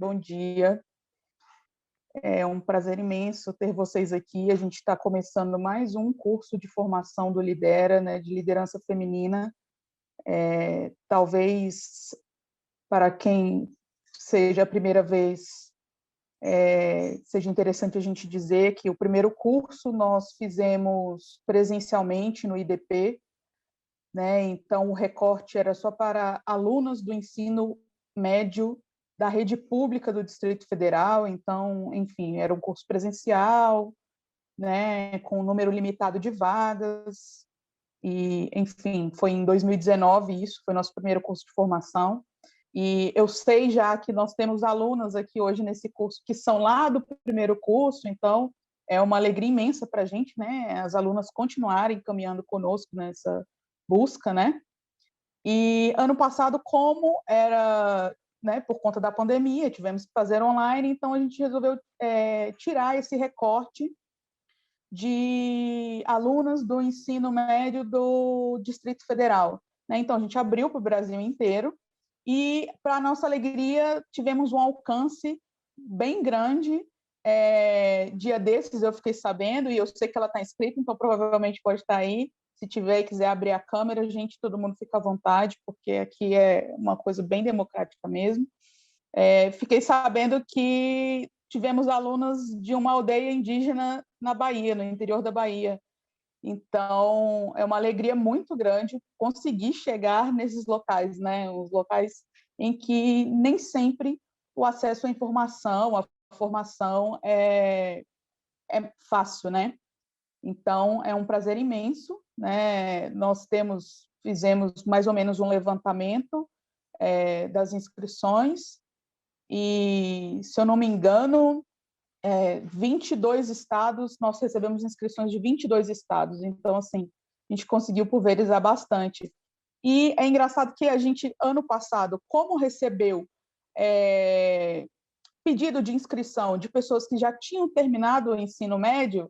bom dia. É um prazer imenso ter vocês aqui. A gente está começando mais um curso de formação do Lidera, né, de liderança feminina. Talvez para quem seja a primeira vez, seja interessante a gente dizer que o primeiro curso nós fizemos presencialmente no IDP, né? Então o recorte era só para alunas do ensino médio da rede pública do Distrito Federal. Então, enfim, era um curso presencial, né, com um número limitado de vagas, e, enfim, foi em 2019 isso, foi nosso primeiro curso de formação, e eu sei já que nós temos alunas aqui hoje nesse curso que são lá do primeiro curso, então é uma alegria imensa para a gente, né, as alunas continuarem caminhando conosco nessa busca, né, e ano passado, como era, né, por conta da pandemia, tivemos que fazer online, então a gente resolveu tirar esse recorte de alunas do ensino médio do Distrito Federal, né? Então a gente abriu para o Brasil inteiro e, para nossa alegria, tivemos um alcance bem grande. Dia desses eu fiquei sabendo, e eu sei que ela está inscrita, então provavelmente pode estar aí. Se tiver e quiser abrir a câmera, gente, todo mundo fica à vontade, porque aqui é uma coisa bem democrática mesmo. Fiquei sabendo que tivemos alunas de uma aldeia indígena na Bahia, no interior da Bahia. Então, é uma alegria muito grande conseguir chegar nesses locais, né? Os locais em que nem sempre o acesso à informação, à formação é fácil, né? Então, é um prazer imenso, né? Fizemos mais ou menos um levantamento das inscrições e, se eu não me engano, 22 estados, nós recebemos inscrições de 22 estados, então, assim, a gente conseguiu pulverizar bastante. E é engraçado que a gente, ano passado, como recebeu pedido de inscrição de pessoas que já tinham terminado o ensino médio,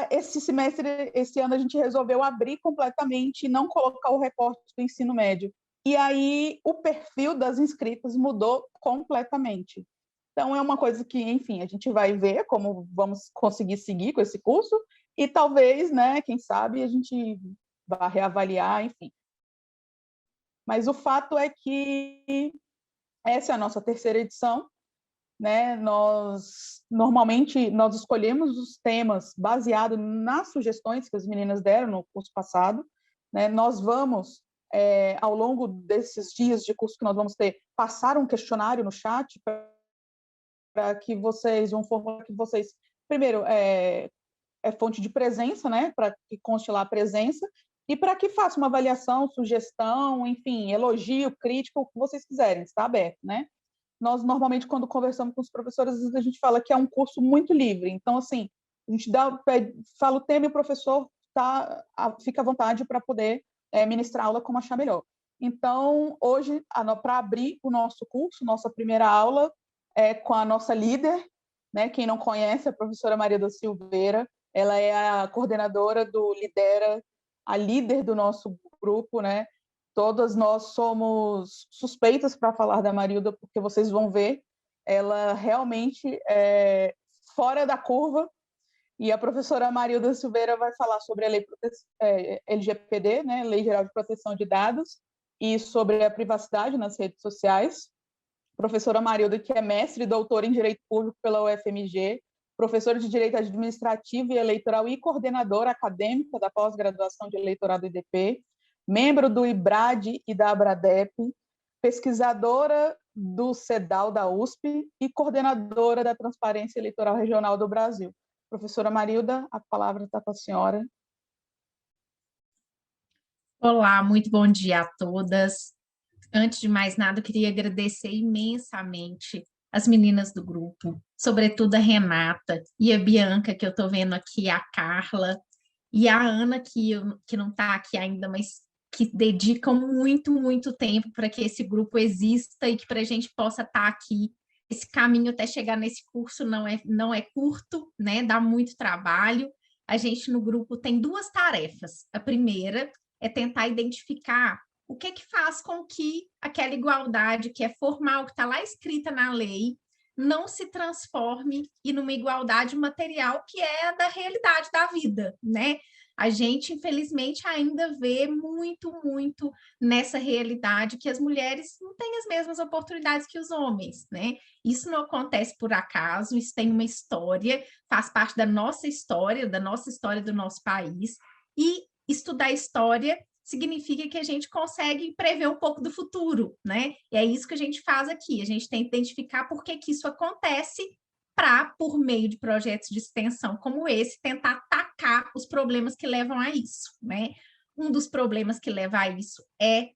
esse ano a gente resolveu abrir completamente e não colocar o recorte do ensino médio. E aí o perfil das inscritas mudou completamente. Então é uma coisa que, enfim, a gente vai ver como vamos conseguir seguir com esse curso e talvez, né, quem sabe a gente vá reavaliar, enfim. Mas o fato é que essa é a nossa terceira edição, né? Normalmente nós escolhemos os temas baseado nas sugestões que as meninas deram no curso passado, né? Nós vamos ao longo desses dias de curso que nós vamos ter, passar um questionário no chat para que vocês, um formulário que vocês, primeiro, fonte de presença, né? Para que conste lá a presença, e para que faça uma avaliação, sugestão, enfim, elogio, crítica, o que vocês quiserem, está aberto, né? Nós, normalmente, quando conversamos com os professores, às vezes a gente fala que é um curso muito livre. Então, assim, a gente fala o tema e o professor fica à vontade para poder ministrar a aula como achar melhor. Então, hoje, para abrir o nosso curso, nossa primeira aula é com a nossa líder, né? Quem não conhece, a professora Maria da Silveira, ela é a coordenadora do Lidera, a líder do nosso grupo, né? Todas nós somos suspeitas para falar da Marilda, porque vocês vão ver, ela realmente é fora da curva, e a professora Marilda Silveira vai falar sobre a lei LGPD, né, Lei Geral de Proteção de Dados, e sobre a privacidade nas redes sociais. Professora Marilda, que é mestre e doutora em Direito Público pela UFMG, professora de Direito Administrativo e Eleitoral e coordenadora acadêmica da pós-graduação de eleitorado IDP, membro do IBRAD e da ABRADEP, pesquisadora do CEDAL da USP e coordenadora da Transparência Eleitoral Regional do Brasil. Professora Marilda, a palavra está com a senhora. Olá, muito bom dia a todas. Antes de mais nada, eu queria agradecer imensamente as meninas do grupo, sobretudo a Renata e a Bianca, que eu estou vendo aqui, a Carla, e a Ana, que não está aqui ainda, mas que dedicam muito, muito tempo para que esse grupo exista e que para a gente possa estar aqui. Esse caminho até chegar nesse curso não é curto, né? Dá muito trabalho. A gente no grupo tem duas tarefas. A primeira é tentar identificar o que faz com que aquela igualdade que é formal, que está lá escrita na lei, não se transforme em uma igualdade material que é a da realidade da vida, né? A gente, infelizmente, ainda vê muito nessa realidade que as mulheres não têm as mesmas oportunidades que os homens, né? Isso não acontece por acaso, isso tem uma história, faz parte da nossa história do nosso país, e estudar história significa que a gente consegue prever um pouco do futuro, né? E é isso que a gente faz aqui, a gente tenta identificar por que isso acontece para, por meio de projetos de extensão como esse, tentar atacar os problemas que levam a isso, né? Um dos problemas que leva a isso é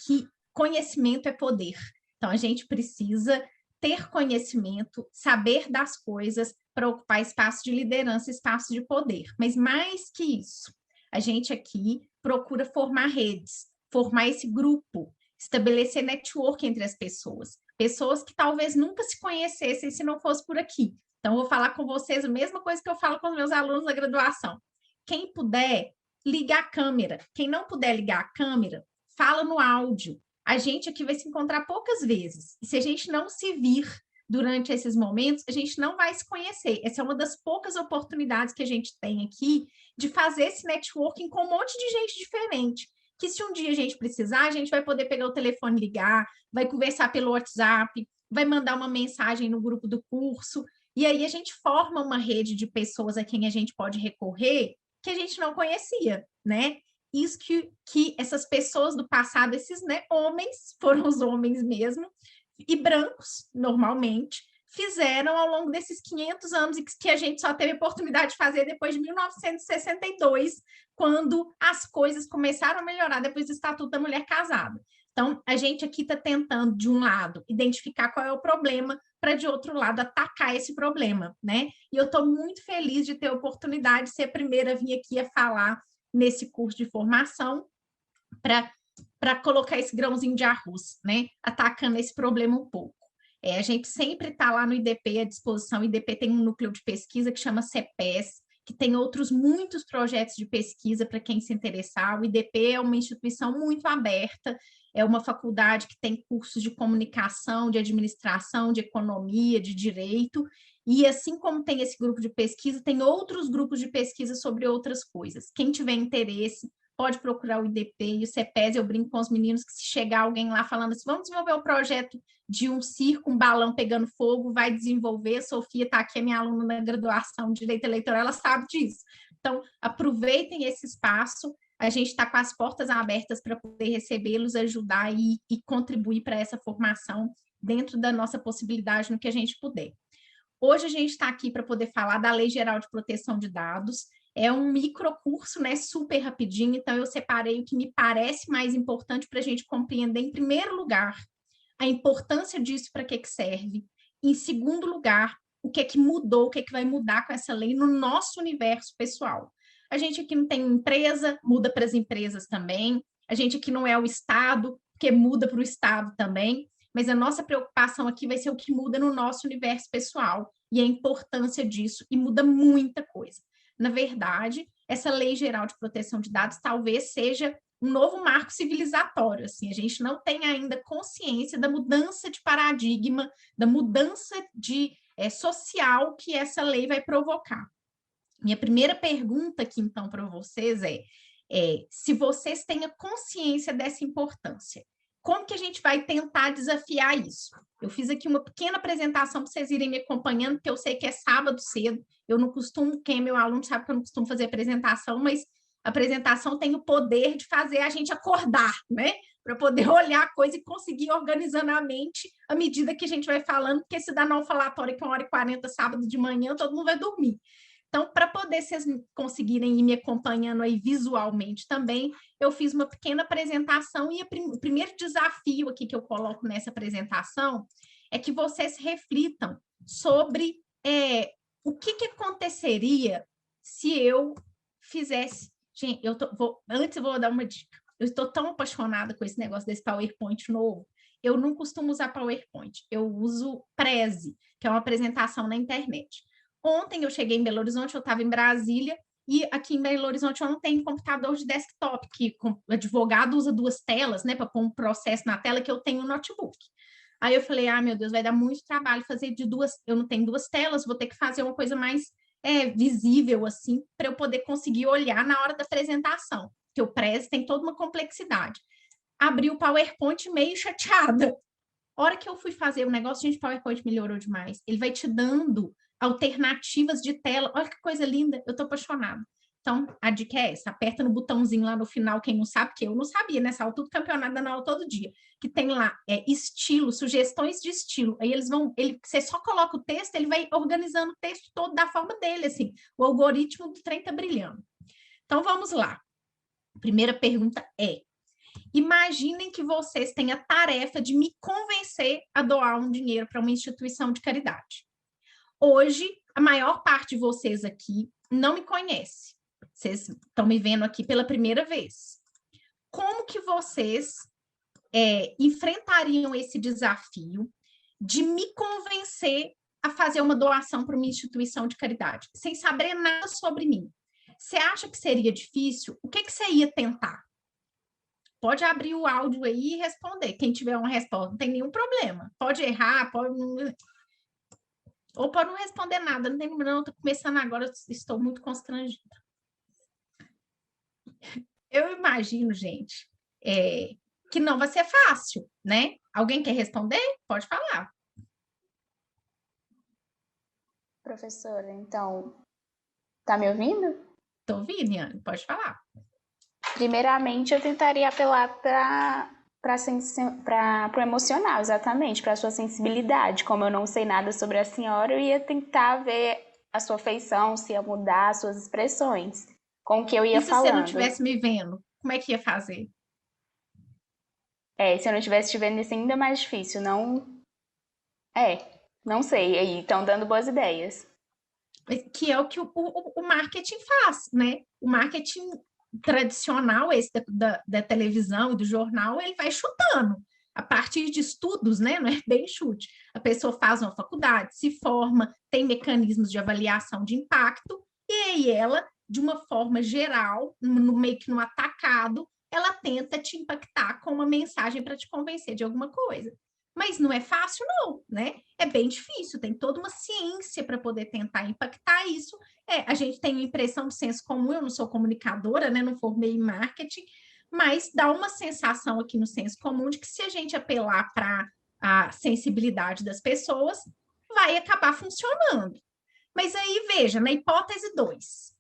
que conhecimento é poder. Então, a gente precisa ter conhecimento, saber das coisas para ocupar espaço de liderança, espaço de poder. Mas mais que isso, a gente aqui procura formar redes, formar esse grupo, estabelecer network entre as pessoas. Pessoas que talvez nunca se conhecessem se não fosse por aqui. Então, eu vou falar com vocês a mesma coisa que eu falo com os meus alunos da graduação. Quem puder, liga a câmera. Quem não puder ligar a câmera, fala no áudio. A gente aqui vai se encontrar poucas vezes. E se a gente não se vir durante esses momentos, a gente não vai se conhecer. Essa é uma das poucas oportunidades que a gente tem aqui de fazer esse networking com um monte de gente diferente. Que se um dia a gente precisar, a gente vai poder pegar o telefone e ligar, vai conversar pelo WhatsApp, vai mandar uma mensagem no grupo do curso, e aí a gente forma uma rede de pessoas a quem a gente pode recorrer que a gente não conhecia, né? Isso que essas pessoas do passado, esses, né, homens, foram os homens mesmo, e brancos, normalmente, fizeram ao longo desses 500 anos e que a gente só teve oportunidade de fazer depois de 1962, quando as coisas começaram a melhorar depois do Estatuto da Mulher Casada. Então, a gente aqui está tentando, de um lado, identificar qual é o problema, para, de outro lado, atacar esse problema, né? E eu estou muito feliz de ter a oportunidade de ser a primeira a vir aqui a falar nesse curso de formação para colocar esse grãozinho de arroz, né? Atacando esse problema um pouco. A gente sempre está lá no IDP à disposição. O IDP tem um núcleo de pesquisa que chama CEPES, que tem muitos projetos de pesquisa para quem se interessar. O IDP é uma instituição muito aberta, é uma faculdade que tem cursos de comunicação, de administração, de economia, de direito, e assim como tem esse grupo de pesquisa, tem outros grupos de pesquisa sobre outras coisas. Quem tiver interesse, pode procurar o IDP e o CEPES. Eu brinco com os meninos que se chegar alguém lá falando assim, vamos desenvolver um projeto de um circo, um balão pegando fogo, vai desenvolver. A Sofia está aqui, a minha aluna na graduação de Direito Eleitoral, ela sabe disso. Então, aproveitem esse espaço, a gente está com as portas abertas para poder recebê-los, ajudar e contribuir para essa formação dentro da nossa possibilidade no que a gente puder. Hoje a gente está aqui para poder falar da Lei Geral de Proteção de Dados. É um microcurso, né, super rapidinho, então eu separei o que me parece mais importante para a gente compreender, em primeiro lugar, a importância disso, para que serve. Em segundo lugar, o que é que mudou, o que é que vai mudar com essa lei no nosso universo pessoal. A gente aqui não tem empresa, muda para as empresas também. A gente aqui não é o Estado, porque muda para o Estado também. Mas a nossa preocupação aqui vai ser o que muda no nosso universo pessoal e a importância disso, e muda muita coisa. Na verdade, essa Lei Geral de Proteção de Dados talvez seja um novo marco civilizatório. Assim, a gente não tem ainda consciência da mudança de paradigma, da mudança social que essa lei vai provocar. Minha primeira pergunta aqui, então, para vocês se vocês têm a consciência dessa importância. Como que a gente vai tentar desafiar isso? Eu fiz aqui uma pequena apresentação para vocês irem me acompanhando, porque eu sei que é sábado cedo, eu não costumo, quem é meu aluno sabe que eu não costumo fazer apresentação, mas a apresentação tem o poder de fazer a gente acordar, né? Para poder olhar a coisa e conseguir organizando a mente à medida que a gente vai falando, porque se dá não falatório que 1h40 sábado de manhã, todo mundo vai dormir. Então, para poder vocês conseguirem ir me acompanhando aí visualmente também, eu fiz uma pequena apresentação e o primeiro desafio aqui que eu coloco nessa apresentação é que vocês reflitam sobre o que aconteceria se eu fizesse... Gente, antes eu vou dar uma dica. Eu estou tão apaixonada com esse negócio desse PowerPoint novo. Eu não costumo usar PowerPoint, eu uso Prezi, que é uma apresentação na internet. Ontem eu cheguei em Belo Horizonte, eu estava em Brasília, e aqui em Belo Horizonte eu não tenho computador de desktop, que o advogado usa 2 telas, né, para pôr um processo na tela, que eu tenho um notebook. Aí eu falei, meu Deus, vai dar muito trabalho fazer de duas, eu não tenho duas telas, vou ter que fazer uma coisa mais visível, assim, para eu poder conseguir olhar na hora da apresentação, porque o Prezi tem toda uma complexidade. Abri o PowerPoint meio chateada. A hora que eu fui fazer o negócio, gente, o PowerPoint melhorou demais. Ele vai te dando alternativas de tela. Olha que coisa linda, eu tô apaixonada. Então, a dica é essa, aperta no botãozinho lá no final, quem não sabe, porque eu não sabia, nessa altura do campeonato, dando aula todo dia, que tem lá estilo, sugestões de estilo. Aí você só coloca o texto, ele vai organizando o texto todo da forma dele, assim. O algoritmo do trem tá brilhando. Então, vamos lá. A primeira pergunta é: imaginem que vocês têm a tarefa de me convencer a doar um dinheiro para uma instituição de caridade. Hoje, a maior parte de vocês aqui não me conhece. Vocês estão me vendo aqui pela primeira vez. Como que vocês enfrentariam esse desafio de me convencer a fazer uma doação para uma instituição de caridade, sem saber nada sobre mim? Você acha que seria difícil? O que você ia tentar? Pode abrir o áudio aí e responder. Quem tiver uma resposta, não tem nenhum problema. Pode errar, ou pode não responder nada. Não tem problema, estou começando agora, estou muito constrangida. Eu imagino, gente, que não vai ser fácil, né? Alguém quer responder? Pode falar. Professora, então, tá me ouvindo? Estou ouvindo, Yane, pode falar. Primeiramente, eu tentaria apelar para o emocional, exatamente, para a sua sensibilidade. Como eu não sei nada sobre a senhora, eu ia tentar ver a sua feição, se ia mudar as suas expressões, com o que eu ia falando. E se você não estivesse me vendo, como é que ia fazer? Se eu não estivesse te vendo, ia ser ainda mais difícil. Não sei. Aí estão dando boas ideias. Que é o que o marketing faz, né? O marketing tradicional, esse da televisão e do jornal, ele vai chutando a partir de estudos, né? Não é bem chute. A pessoa faz uma faculdade, se forma, tem mecanismos de avaliação de impacto, e aí ela, de uma forma geral, meio que no atacado, ela tenta te impactar com uma mensagem para te convencer de alguma coisa. Mas não é fácil, não, né? É bem difícil, tem toda uma ciência para poder tentar impactar isso. A gente tem a impressão de senso comum, eu não sou comunicadora, né? Não formei em marketing, mas dá uma sensação aqui no senso comum de que se a gente apelar para a sensibilidade das pessoas, vai acabar funcionando. Mas aí, veja, na hipótese 2,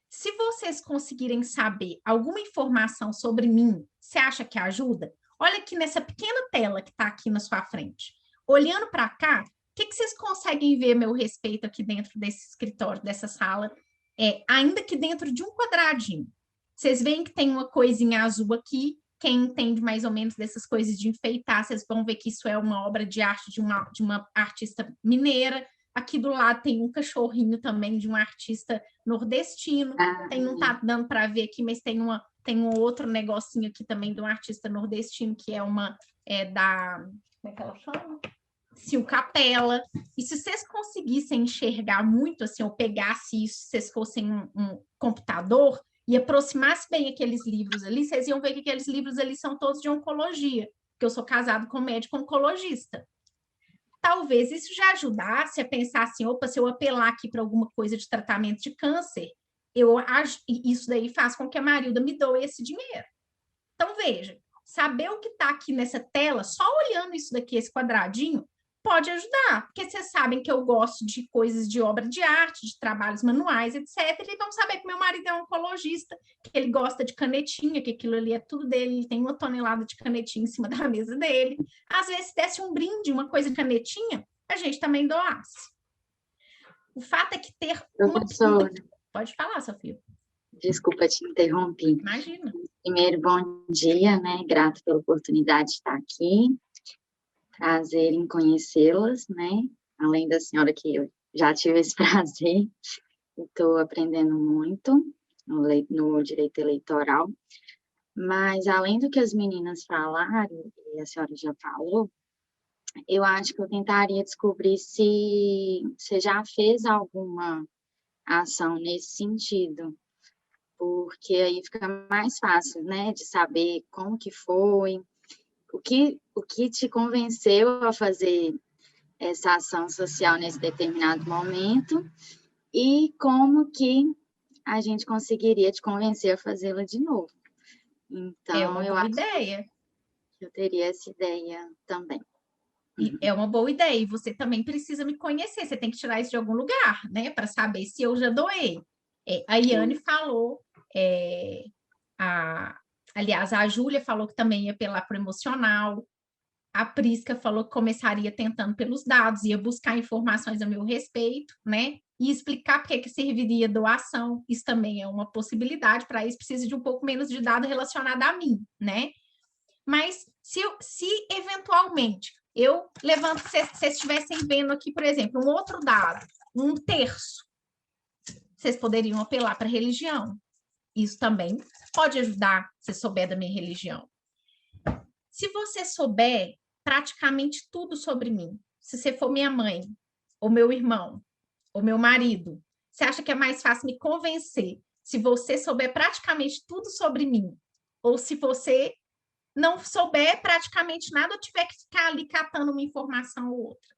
se vocês conseguirem saber alguma informação sobre mim, você acha que ajuda? Olha aqui nessa pequena tela que está aqui na sua frente. Olhando para cá, o que vocês conseguem ver a meu respeito aqui dentro desse escritório, dessa sala? Ainda que dentro de um quadradinho. Vocês veem que tem uma coisinha azul aqui. Quem entende mais ou menos dessas coisas de enfeitar, vocês vão ver que isso é uma obra de arte de uma artista mineira. Aqui do lado tem um cachorrinho também de um artista nordestino. Não está dando para ver aqui, mas tem um outro negocinho aqui também de um artista nordestino, que da... Como é que ela chama? Sil Capela. E se vocês conseguissem enxergar muito, assim, ou pegasse isso, se vocês fossem um computador, e aproximasse bem aqueles livros ali, vocês iam ver que aqueles livros ali são todos de oncologia, porque eu sou casado com um médico oncologista. Talvez isso já ajudasse a pensar assim, opa, se eu apelar aqui para alguma coisa de tratamento de câncer, isso daí faz com que a Marilda me doe esse dinheiro. Então, veja, saber o que está aqui nessa tela, só olhando isso daqui, esse quadradinho, pode ajudar, porque vocês sabem que eu gosto de coisas de obra de arte, de trabalhos manuais, etc. E vão saber que meu marido é um oncologista, que ele gosta de canetinha, que aquilo ali é tudo dele, ele tem 1 tonelada de canetinha em cima da mesa dele. Às vezes, se desse um brinde, uma coisa de canetinha, a gente também doasse. O fato é que ter Professor, Pode falar, Sofia. Desculpa te interromper. Imagina. Primeiro, bom dia, né? Grato pela oportunidade de estar aqui. Prazer em conhecê-las, né? Além da senhora que eu já tive esse prazer. Estou aprendendo muito no direito eleitoral. Mas, além do que as meninas falaram, e a senhora já falou, eu acho que eu tentaria descobrir se você já fez alguma ação nesse sentido, porque aí fica mais fácil, né, de saber como que foi, o que te convenceu a fazer essa ação social nesse determinado momento e como que a gente conseguiria te convencer a fazê-la de novo. Então, eu acho que eu teria essa ideia também. É uma boa ideia. E você também precisa me conhecer. Você tem que tirar isso de algum lugar, né? Para saber se eu já doei. A Iane falou, aliás, a Júlia falou que também ia pela promocional. A Prisca falou que começaria tentando pelos dados, ia buscar informações a meu respeito, né? E explicar por que serviria doação. Isso também é uma possibilidade. Para isso, precisa de um pouco menos de dado relacionado a mim, né? Mas se eventualmente eu levanto, se vocês estivessem vendo aqui, por exemplo, um outro dado, 1/3, vocês poderiam apelar para a religião. Isso também pode ajudar se souber da minha religião. Se você souber praticamente tudo sobre mim, se você for minha mãe, ou meu irmão, ou meu marido, você acha que é mais fácil me convencer se você souber praticamente tudo sobre mim, ou se você não souber praticamente nada ou tiver que ficar ali catando uma informação ou outra?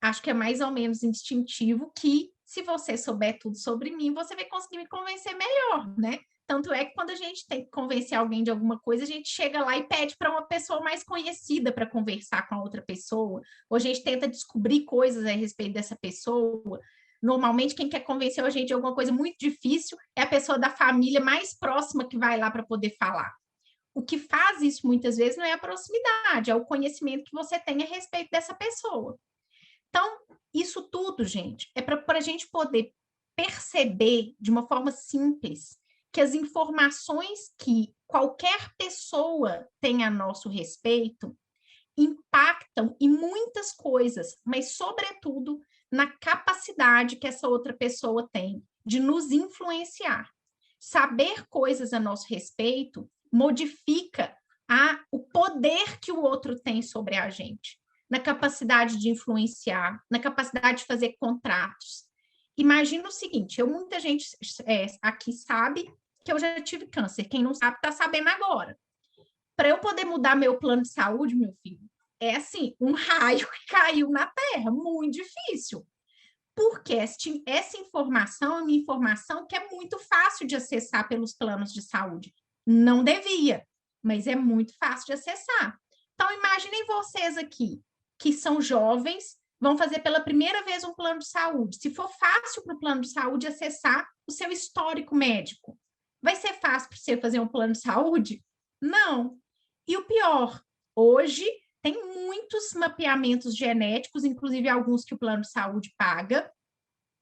Acho que é mais ou menos instintivo que, se você souber tudo sobre mim, você vai conseguir me convencer melhor, né? Tanto é que quando a gente tem que convencer alguém de alguma coisa, a gente chega lá e pede para uma pessoa mais conhecida para conversar com a outra pessoa, ou a gente tenta descobrir coisas a respeito dessa pessoa. Normalmente, quem quer convencer a gente de alguma coisa muito difícil é a pessoa da família mais próxima que vai lá para poder falar. O que faz isso muitas vezes não é a proximidade, é o conhecimento que você tem a respeito dessa pessoa. Então, isso tudo, gente, é para a gente poder perceber de uma forma simples que as informações que qualquer pessoa tem a nosso respeito impactam em muitas coisas, mas, sobretudo, na capacidade que essa outra pessoa tem de nos influenciar. Saber coisas a nosso respeito modifica o poder que o outro tem sobre a gente, na capacidade de influenciar, na capacidade de fazer contratos. Imagina o seguinte, muita gente aqui sabe que eu já tive câncer, quem não sabe está sabendo agora. Para eu poder mudar meu plano de saúde, meu filho, é assim, um raio que caiu na terra, muito difícil. Porque essa informação é uma informação que é muito fácil de acessar pelos planos de saúde. Não devia, mas é muito fácil de acessar. Então, imaginem vocês aqui, que são jovens, vão fazer pela primeira vez um plano de saúde. Se for fácil para o plano de saúde acessar o seu histórico médico, vai ser fácil para você fazer um plano de saúde? Não. E o pior, hoje tem muitos mapeamentos genéticos, inclusive alguns que o plano de saúde paga,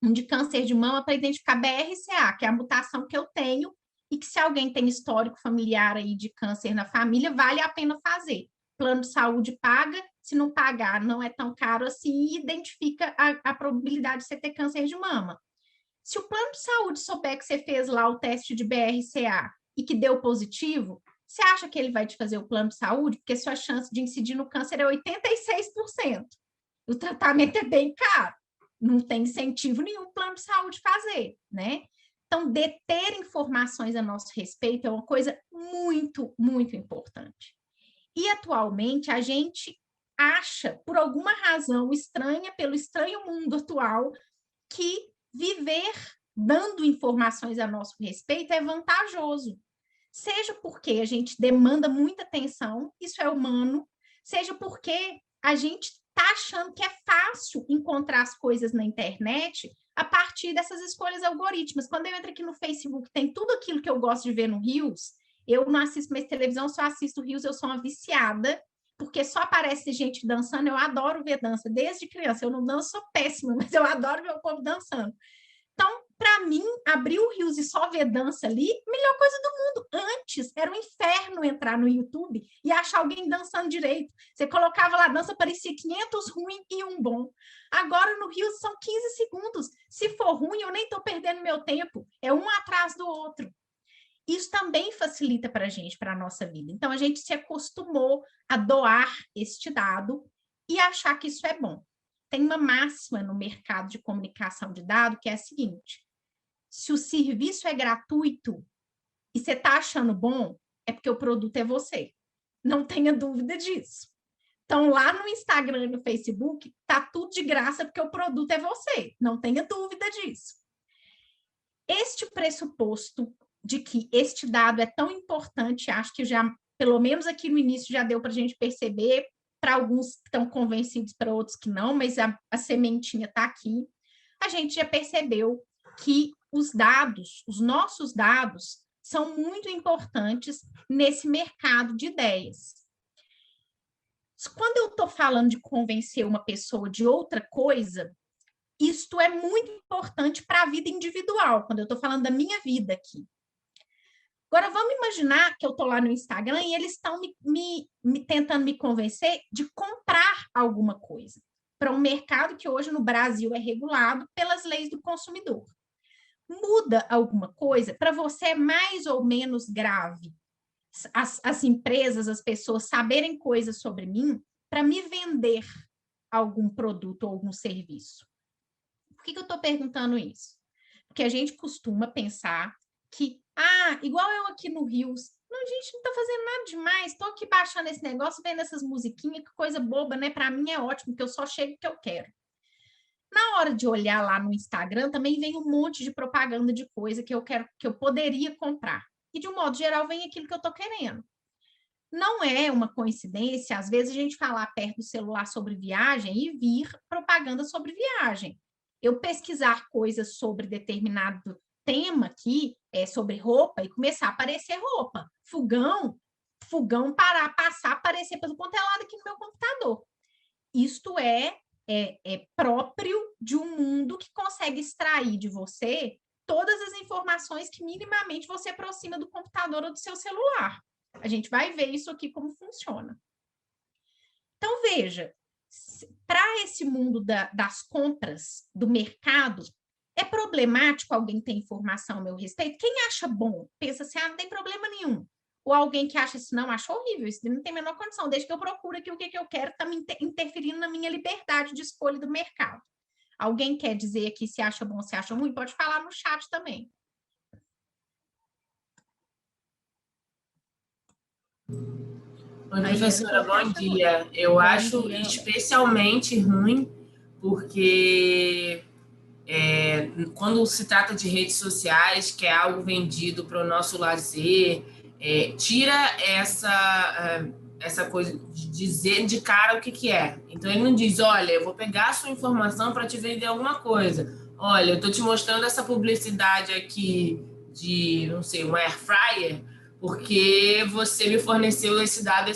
um de câncer de mama para identificar BRCA, que é a mutação que eu tenho, e que se alguém tem histórico familiar aí de câncer na família, vale a pena fazer. Plano de saúde paga, se não pagar, não é tão caro assim, e identifica a probabilidade de você ter câncer de mama. Se o plano de saúde souber que você fez lá o teste de BRCA e que deu positivo, você acha que ele vai te fazer o plano de saúde? Porque sua chance de incidir no câncer é 86%. O tratamento é bem caro. Não tem incentivo nenhum plano de saúde fazer, né? Então, deter informações a nosso respeito é uma coisa muito, muito importante. E, atualmente, a gente acha, por alguma razão estranha, pelo estranho mundo atual, que viver dando informações a nosso respeito é vantajoso. Seja porque a gente demanda muita atenção, isso é humano, seja porque a gente está achando que é fácil encontrar as coisas na internet a partir dessas escolhas algorítmicas. Quando eu entro aqui no Facebook, tem tudo aquilo que eu gosto de ver no Reels. Eu não assisto mais televisão, só assisto Reels, eu sou uma viciada, porque só aparece gente dançando. Eu adoro ver dança, desde criança. Eu não danço, sou péssima, mas eu adoro ver o povo dançando. Então, para mim, abrir o Reels e só ver dança ali, melhor coisa do mundo. Antes, era um inferno entrar no YouTube e achar alguém dançando direito. Você colocava lá a dança, parecia 500 ruim e um bom. Agora, no Reels, são 15 segundos. Se for ruim, eu nem estou perdendo meu tempo. É um atrás do outro. Isso também facilita para a gente, para a nossa vida. Então, a gente se acostumou a doar este dado e achar que isso é bom. Tem uma máxima no mercado de comunicação de dados que é a seguinte: se o serviço é gratuito e você está achando bom, é porque o produto é você. não tenha dúvida disso. Então, lá no Instagram e no Facebook, tá tudo de graça porque o produto é você, não tenha dúvida disso. Este pressuposto de que este dado é tão importante, acho que já, pelo menos aqui no início, já deu para a gente perceber, para alguns que estão convencidos, para outros que não, mas a sementinha está aqui. A gente já percebeu que os dados, os nossos dados, são muito importantes nesse mercado de ideias. Quando eu estou falando de convencer uma pessoa de outra coisa, isto é muito importante para a vida individual, quando eu estou falando da minha vida aqui. Agora, vamos imaginar que eu estou lá no Instagram e eles estão tentando me convencer de comprar alguma coisa para um mercado que hoje no Brasil é regulado pelas leis do consumidor. Muda alguma coisa? Para você é mais ou menos grave as empresas, as pessoas saberem coisas sobre mim para me vender algum produto ou algum serviço? Por que eu estou perguntando isso? Porque a gente costuma pensar que, igual eu aqui no Rios, não, gente, não está fazendo nada demais, estou aqui baixando esse negócio, vendo essas musiquinhas, que coisa boba, né? Para mim é ótimo, porque eu só chego o que eu quero. Na hora de olhar lá no Instagram, também vem um monte de propaganda de coisa que eu quero, que eu poderia comprar. E, de um modo geral, vem aquilo que eu estou querendo. Não é uma coincidência, às vezes, a gente falar perto do celular sobre viagem e vir propaganda sobre viagem. Eu pesquisar coisas sobre determinado tema aqui, sobre roupa, e começar a aparecer roupa. Fogão passar a aparecer pelo quanto é lado aqui no meu computador. Isto é próprio de um mundo que consegue extrair de você todas as informações que minimamente você aproxima do computador ou do seu celular. A gente vai ver isso aqui como funciona. Então, veja, para esse mundo das compras, do mercado, é problemático alguém ter informação a meu respeito? Quem acha bom? Pensa assim, não tem problema nenhum. Ou alguém que acha isso, não, acha horrível, isso não tem a menor condição, desde que eu procure aqui o que eu quero, está me interferindo na minha liberdade de escolha do mercado. Alguém quer dizer aqui se acha bom, se acha ruim? Pode falar no chat também. Oi, professora, bom dia. Eu acho especialmente ruim porque quando se trata de redes sociais, que é algo vendido para o nosso lazer, tira essa coisa de dizer de cara o que é. Então, ele não diz, olha, eu vou pegar a sua informação para te vender alguma coisa. Olha, eu estou te mostrando essa publicidade aqui de, não sei, um air fryer, porque você me forneceu esse dado.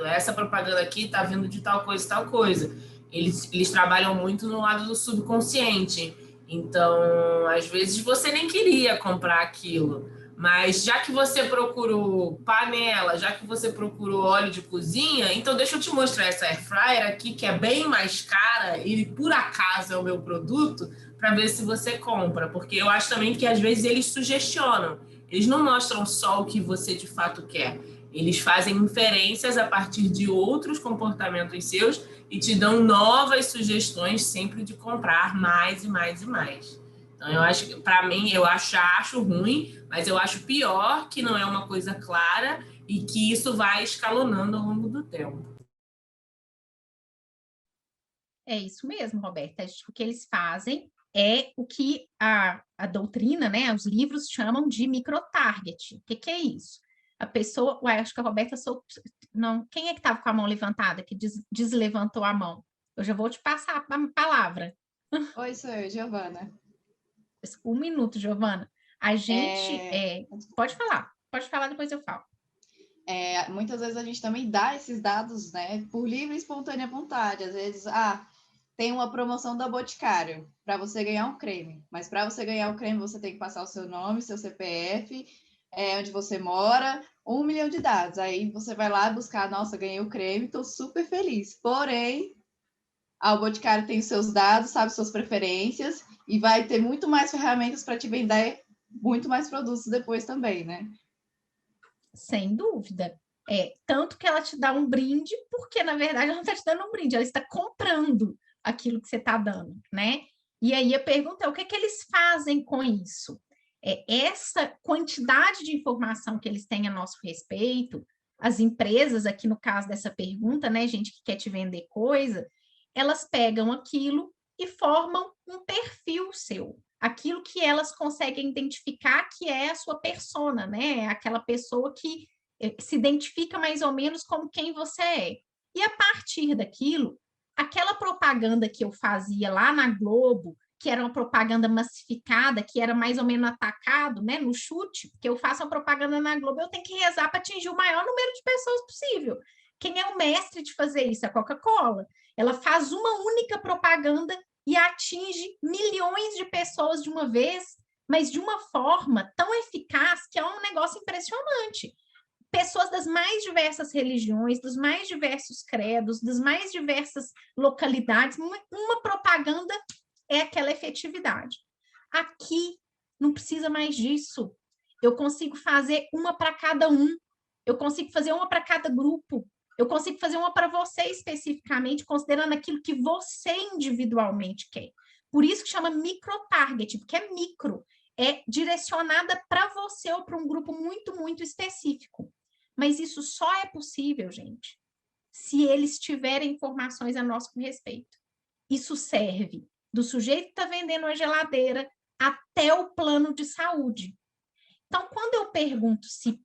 Essa propaganda aqui está vindo de tal coisa, tal coisa. Eles trabalham muito no lado do subconsciente. Então, às vezes, você nem queria comprar aquilo. Mas já que você procurou panela, já que você procurou óleo de cozinha, então deixa eu te mostrar essa air fryer aqui, que é bem mais cara e por acaso é o meu produto, para ver se você compra. Porque eu acho também que às vezes eles sugestionam. Eles não mostram só o que você de fato quer. Eles fazem inferências a partir de outros comportamentos seus e te dão novas sugestões sempre de comprar mais e mais e mais. Então, eu acho que, para mim, eu acho ruim, mas eu acho pior que não é uma coisa clara e que isso vai escalonando ao longo do tempo. É isso mesmo, Roberta. O que eles fazem é o que a doutrina, né, os livros chamam de microtarget. O que é isso? A pessoa... acho que a Roberta... Não, quem é que estava com a mão levantada, que deslevantou a mão? Eu já vou te passar a palavra. Oi, sou eu, Giovana. 1 minuto, Giovana. A gente... Pode falar, depois eu falo. Muitas vezes a gente também dá esses dados, né, por livre e espontânea vontade. Às vezes, tem uma promoção da Boticário para você ganhar um creme. Mas para você ganhar o creme, você tem que passar o seu nome, seu CPF, onde você mora, 1 milhão de dados. Aí você vai lá buscar, nossa, ganhei o creme, estou super feliz. Porém, o Boticário tem seus dados, sabe suas preferências e vai ter muito mais ferramentas para te vender muito mais produtos depois também, né? Sem dúvida. Tanto que ela te dá um brinde, porque, na verdade, ela não está te dando um brinde, ela está comprando aquilo que você está dando, né? E aí a pergunta é, o que eles fazem com isso? Essa quantidade de informação que eles têm a nosso respeito As empresas, aqui no caso dessa pergunta, né, gente que quer te vender coisa, elas pegam aquilo e formam um perfil seu. Aquilo que elas conseguem identificar que é a sua persona, né? Aquela pessoa que se identifica mais ou menos como quem você é. E a partir daquilo, aquela propaganda que eu fazia lá na Globo, que era uma propaganda massificada, que era mais ou menos atacado, né, no chute, porque eu faço a propaganda na Globo, eu tenho que rezar para atingir o maior número de pessoas possível. Quem é o mestre de fazer isso? A Coca-Cola. Ela faz uma única propaganda e atinge milhões de pessoas de uma vez, mas de uma forma tão eficaz que é um negócio impressionante. Pessoas das mais diversas religiões, dos mais diversos credos, das mais diversas localidades, uma propaganda é aquela efetividade. Aqui não precisa mais disso. Eu consigo fazer uma para cada um, eu consigo fazer uma para cada grupo, eu consigo fazer uma para você especificamente, considerando aquilo que você individualmente quer. Por isso que chama micro-target, porque é micro, é direcionada para você ou para um grupo muito, muito específico. Mas isso só é possível, gente, se eles tiverem informações a nosso respeito. Isso serve do sujeito que está vendendo a geladeira até o plano de saúde. Então, quando eu pergunto se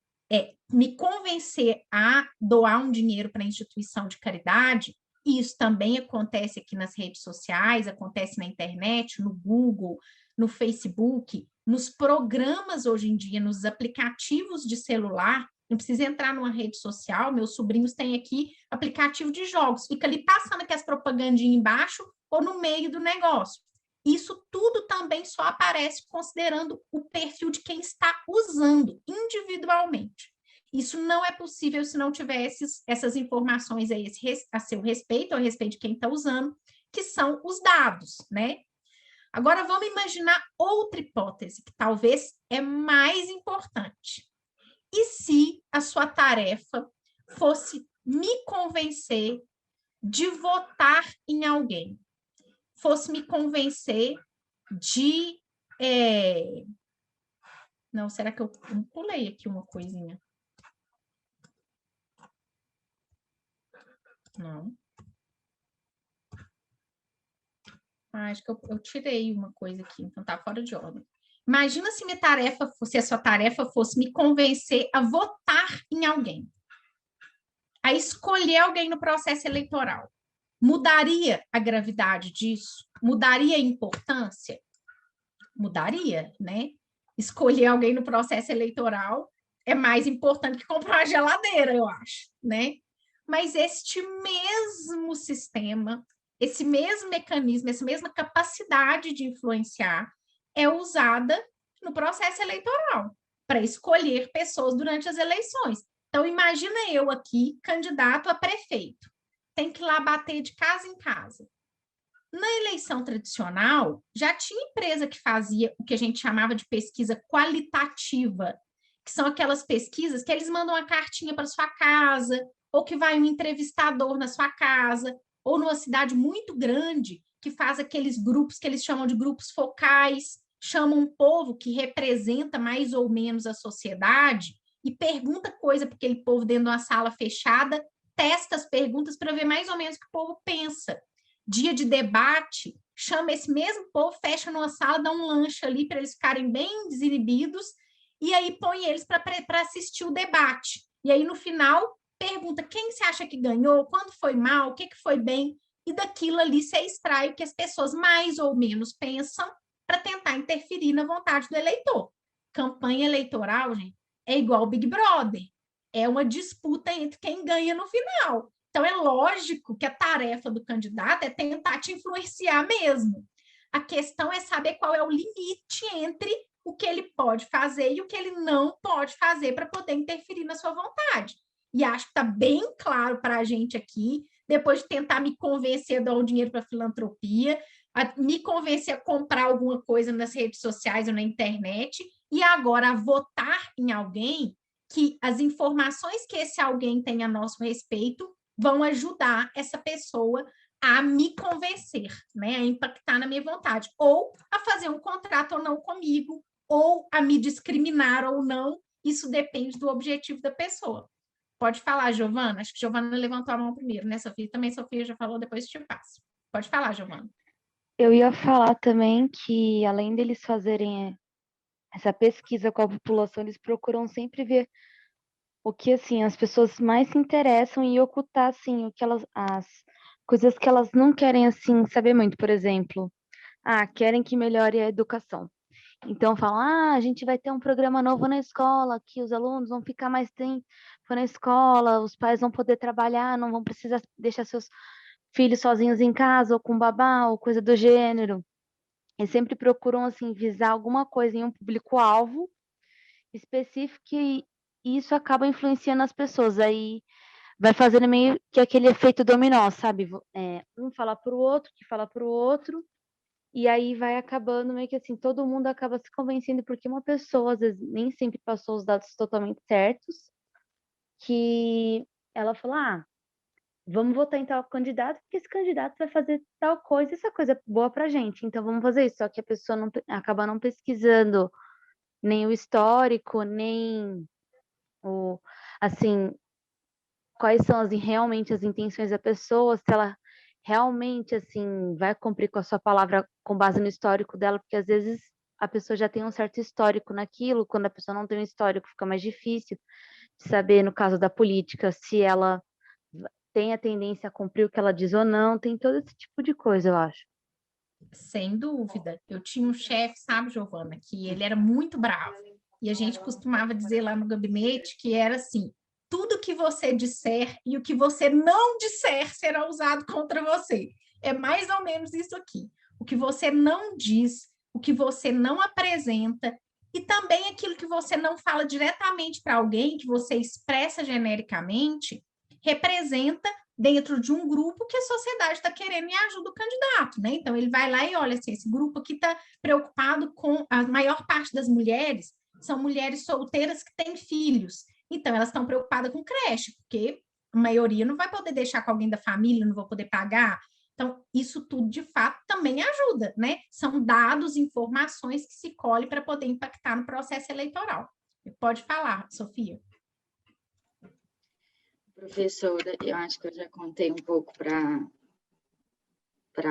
me convencer a doar um dinheiro para a instituição de caridade, e isso também acontece aqui nas redes sociais, acontece na internet, no Google, no Facebook, nos programas hoje em dia, nos aplicativos de celular, não precisa entrar numa rede social, meus sobrinhos têm aqui aplicativo de jogos, fica ali passando aqui as propagandinhas embaixo ou no meio do negócio. Isso tudo também só aparece considerando o perfil de quem está usando individualmente. Isso não é possível se não tiver essas informações a seu respeito, a respeito de quem está usando, que são os dados, né? Agora, vamos imaginar outra hipótese, que talvez é mais importante. E se a sua tarefa fosse me convencer de votar em alguém? Fosse me convencer de... Não, será que eu pulei aqui uma coisinha? Não. Acho que eu tirei uma coisa aqui, então tá fora de ordem. Imagina se a sua tarefa fosse me convencer a votar em alguém, a escolher alguém no processo eleitoral. Mudaria a gravidade disso? Mudaria a importância? Mudaria, né? Escolher alguém no processo eleitoral é mais importante que comprar uma geladeira, eu acho, né? Mas este mesmo sistema, esse mesmo mecanismo, essa mesma capacidade de influenciar é usada no processo eleitoral para escolher pessoas durante as eleições. Então, imagina eu aqui, candidato a prefeito, tem que ir lá bater de casa em casa. Na eleição tradicional, já tinha empresa que fazia o que a gente chamava de pesquisa qualitativa, que são aquelas pesquisas que eles mandam uma cartinha para sua casa, ou que vai um entrevistador na sua casa, ou numa cidade muito grande, que faz aqueles grupos que eles chamam de grupos focais, chamam um povo que representa mais ou menos a sociedade e pergunta coisa para aquele povo dentro de uma sala fechada, testa as perguntas para ver mais ou menos o que o povo pensa. Dia de debate, chama esse mesmo povo, fecha numa sala, dá um lanche ali para eles ficarem bem desinibidos, e aí põe eles para assistir o debate. E aí, no final, pergunta quem você acha que ganhou, quando foi mal, o que foi bem, e daquilo ali você extrai o que as pessoas mais ou menos pensam para tentar interferir na vontade do eleitor. Campanha eleitoral, gente, é igual Big Brother. É uma disputa entre quem ganha no final. Então, é lógico que a tarefa do candidato é tentar te influenciar mesmo. A questão é saber qual é o limite entre o que ele pode fazer e o que ele não pode fazer para poder interferir na sua vontade. E acho que está bem claro para a gente aqui, depois de tentar me convencer a dar o dinheiro para a filantropia, a me convencer a comprar alguma coisa nas redes sociais ou na internet, e agora a votar em alguém, que as informações que esse alguém tem a nosso respeito vão ajudar essa pessoa a me convencer, né, a impactar na minha vontade, ou a fazer um contrato ou não comigo, ou a me discriminar ou não, isso depende do objetivo da pessoa. Pode falar, Giovana. Acho que Giovana levantou a mão primeiro, né, Sofia? Também Sofia já falou, depois te passo. Pode falar, Giovana. Eu ia falar também que, além deles fazerem essa pesquisa com a população, eles procuram sempre ver o que, assim, as pessoas mais se interessam e ocultar, assim, o que as coisas que elas não querem, assim, saber muito. Por exemplo, querem que melhore a educação. Então falam, a gente vai ter um programa novo na escola, que os alunos vão ficar mais tempo na escola, os pais vão poder trabalhar, não vão precisar deixar seus filhos sozinhos em casa, ou com babá, ou coisa do gênero. Eles sempre procuram, assim, visar alguma coisa em um público-alvo específico e isso acaba influenciando as pessoas. Aí vai fazendo meio que aquele efeito dominó, sabe? Um fala para o outro, que fala para o outro, e aí vai acabando meio que assim, todo mundo acaba se convencendo, porque uma pessoa, às vezes, nem sempre passou os dados totalmente certos, que ela fala, vamos votar em tal candidato, porque esse candidato vai fazer tal coisa, essa coisa é boa pra gente, então vamos fazer isso. Só que a pessoa acaba não pesquisando nem o histórico, nem assim, quais são realmente as intenções da pessoa, se ela realmente, assim, vai cumprir com a sua palavra com base no histórico dela, porque às vezes a pessoa já tem um certo histórico naquilo, quando a pessoa não tem um histórico, fica mais difícil de saber, no caso da política, se ela tem a tendência a cumprir o que ela diz ou não, tem todo esse tipo de coisa, eu acho. Sem dúvida. Eu tinha um chefe, sabe, Giovana, que ele era muito bravo. E a gente costumava dizer lá no gabinete que era assim: tudo que você disser e o que você não disser será usado contra você. É mais ou menos isso aqui. O que você não diz, o que você não apresenta, e também aquilo que você não fala diretamente para alguém, que você expressa genericamente, representa dentro de um grupo que a sociedade está querendo e ajuda o candidato, né? Então, ele vai lá e olha assim, esse grupo aqui está preocupado com a maior parte das mulheres, são mulheres solteiras que têm filhos. Então, elas estão preocupadas com creche, porque a maioria não vai poder deixar com alguém da família, não vou poder pagar. Então, isso tudo, de fato, também ajuda, né? São dados, informações que se colhem para poder impactar no processo eleitoral. Pode falar, Sofia. Professora, eu acho que eu já contei um pouco para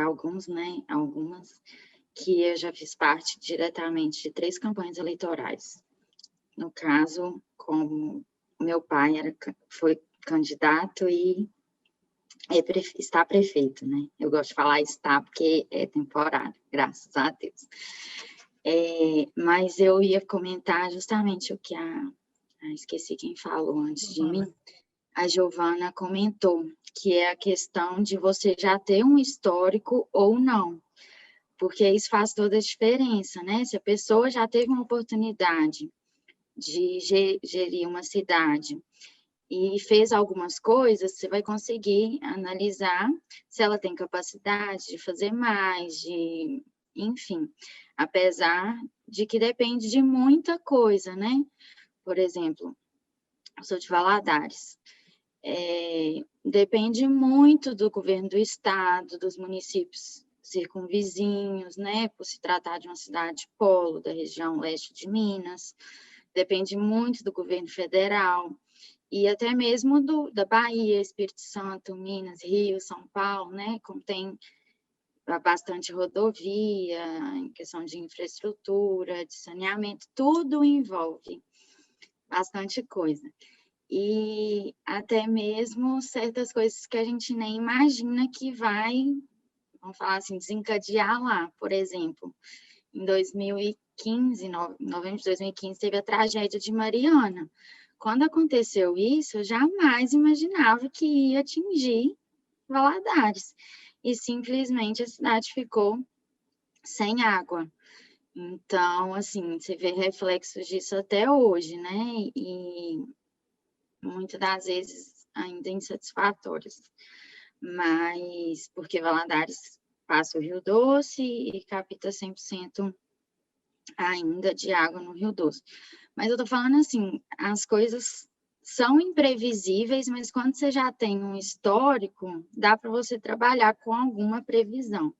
alguns, né? Algumas, que eu já fiz parte diretamente de 3 campanhas eleitorais. No caso, como meu pai foi candidato e está prefeito, né? Eu gosto de falar está porque é temporário, graças a Deus. Mas eu ia comentar justamente o que esqueci quem falou antes de mim, a Giovana comentou, que é a questão de você já ter um histórico ou não, porque isso faz toda a diferença, né? Se a pessoa já teve uma oportunidade de gerir uma cidade e fez algumas coisas, você vai conseguir analisar se ela tem capacidade de fazer mais, enfim, apesar de que depende de muita coisa, né? Por exemplo, eu sou de Valadares, depende muito do governo do estado, dos municípios circunvizinhos, né, por se tratar de uma cidade polo da região leste de Minas, depende muito do governo federal e até mesmo da Bahia, Espírito Santo, Minas, Rio, São Paulo, né, como tem bastante rodovia, em questão de infraestrutura, de saneamento, tudo envolve bastante coisa. E até mesmo certas coisas que a gente nem imagina que vai, vamos falar assim, desencadear lá. Por exemplo, em 2015, novembro de 2015, teve a tragédia de Mariana. Quando aconteceu isso, eu jamais imaginava que ia atingir Valadares. E simplesmente a cidade ficou sem água. Então, assim, você vê reflexos disso até hoje, né? E muitas das vezes ainda insatisfatórias, mas porque Valadares passa o Rio Doce e capta 100% ainda de água no Rio Doce. Mas eu tô falando assim, as coisas são imprevisíveis, mas quando você já tem um histórico, dá para você trabalhar com alguma previsão.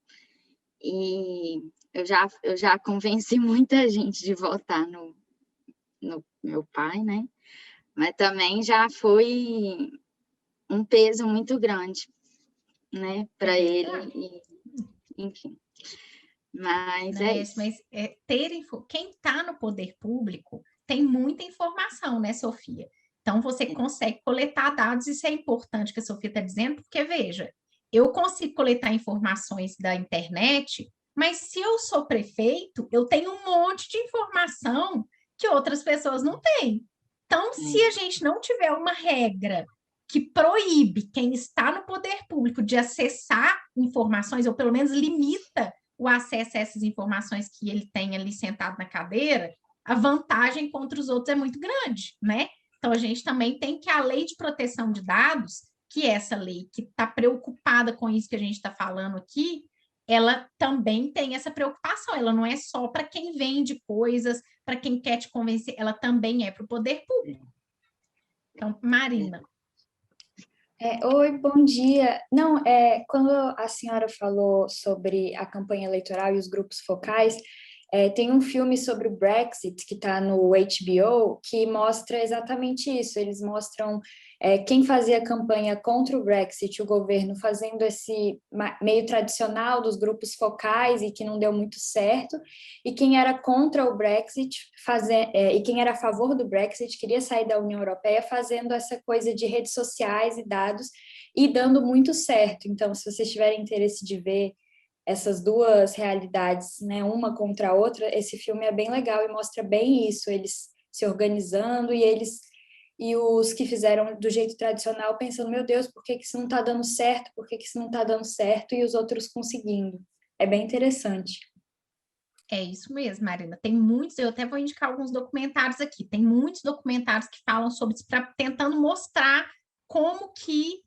E eu já convenci muita gente de votar no meu pai, né? mas também já foi um peso muito grande, né, para ele, enfim. Mas é isso. Mas quem está no poder público tem muita informação, né, Sofia? Então, você consegue coletar dados, isso é importante que a Sofia está dizendo, porque, veja, eu consigo coletar informações da internet, mas se eu sou prefeito, eu tenho um monte de informação que outras pessoas não têm. Então, se a gente não tiver uma regra que proíbe quem está no poder público de acessar informações, ou pelo menos limita o acesso a essas informações que ele tem ali sentado na cadeira, a vantagem contra os outros é muito grande, né? Então, a gente também tem que a lei de proteção de dados, que é essa lei que está preocupada com isso que a gente está falando aqui, ela também tem essa preocupação, ela não é só para quem vende coisas, para quem quer te convencer, ela também é para o poder público. Então, Marina. Oi, bom dia. Não, quando a senhora falou sobre a campanha eleitoral e os grupos focais, tem um filme sobre o Brexit que está no HBO que mostra exatamente isso. Eles mostram quem fazia campanha contra o Brexit, o governo fazendo esse meio tradicional dos grupos focais e que não deu muito certo, e quem era contra o Brexit, e quem era a favor do Brexit, queria sair da União Europeia, fazendo essa coisa de redes sociais e dados, e dando muito certo. Então, se vocês tiverem interesse de ver essas duas realidades, né, uma contra a outra, esse filme é bem legal e mostra bem isso, eles se organizando e os que fizeram do jeito tradicional pensando, meu Deus, por que isso não está dando certo? Por que isso não está dando certo? E os outros conseguindo. É bem interessante. É isso mesmo, Marina. Tem muitos, eu até vou indicar alguns documentários aqui. Tem muitos documentários que falam sobre isso, tentando mostrar como que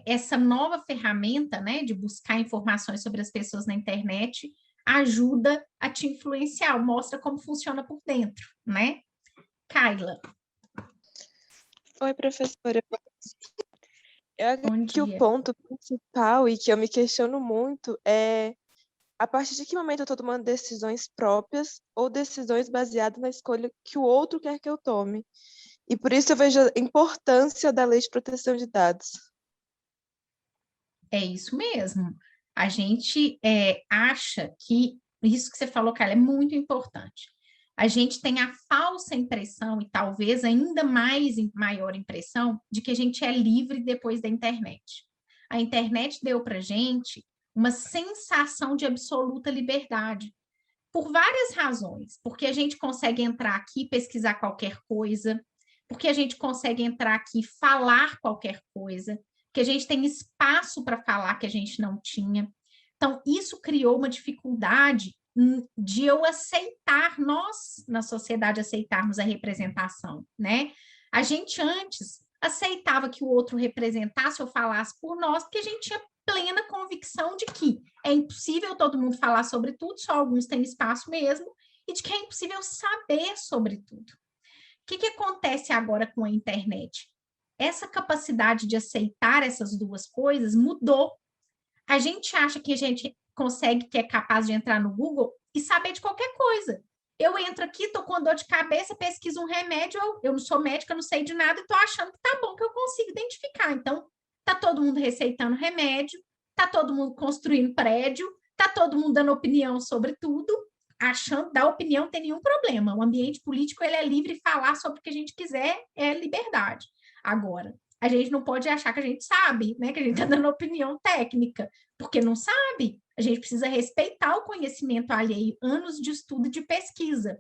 essa nova ferramenta, né, de buscar informações sobre as pessoas na internet ajuda a te influenciar, mostra como funciona por dentro, né? Kaila. Oi, professora. Eu acho Bom que o dia. ponto principal e que eu me questiono muito é a partir de que momento eu estou tomando decisões próprias ou decisões baseadas na escolha que o outro quer que eu tome. E por isso eu vejo a importância da lei de proteção de dados. É isso mesmo. A gente acha que isso que você falou, Carla, é muito importante. A gente tem a falsa impressão, e talvez ainda maior impressão, de que a gente é livre depois da internet. A internet deu para a gente uma sensação de absoluta liberdade, por várias razões. Porque a gente consegue entrar aqui e pesquisar qualquer coisa, porque a gente consegue entrar aqui e falar qualquer coisa, que a gente tem espaço para falar que a gente não tinha. Então, isso criou uma dificuldade de eu aceitar, nós, na sociedade, aceitarmos a representação, né? A gente antes aceitava que o outro representasse ou falasse por nós, porque a gente tinha plena convicção de que é impossível todo mundo falar sobre tudo, só alguns têm espaço mesmo, e de que é impossível saber sobre tudo. O que acontece agora com a internet? Essa capacidade de aceitar essas duas coisas mudou. A gente acha que a gente consegue, que é capaz de entrar no Google e saber de qualquer coisa. Eu entro aqui, estou com dor de cabeça, pesquiso um remédio, eu não sou médica, não sei de nada, e estou achando que tá bom, que eu consigo identificar. Então, tá todo mundo receitando remédio, tá todo mundo construindo prédio, tá todo mundo dando opinião sobre tudo, achando, dar opinião não tem nenhum problema. O ambiente político, ele é livre de falar sobre o que a gente quiser, é liberdade. Agora, a gente não pode achar que a gente sabe, né? Que a gente está dando opinião técnica, porque não sabe. A gente precisa respeitar o conhecimento alheio, anos de estudo e de pesquisa.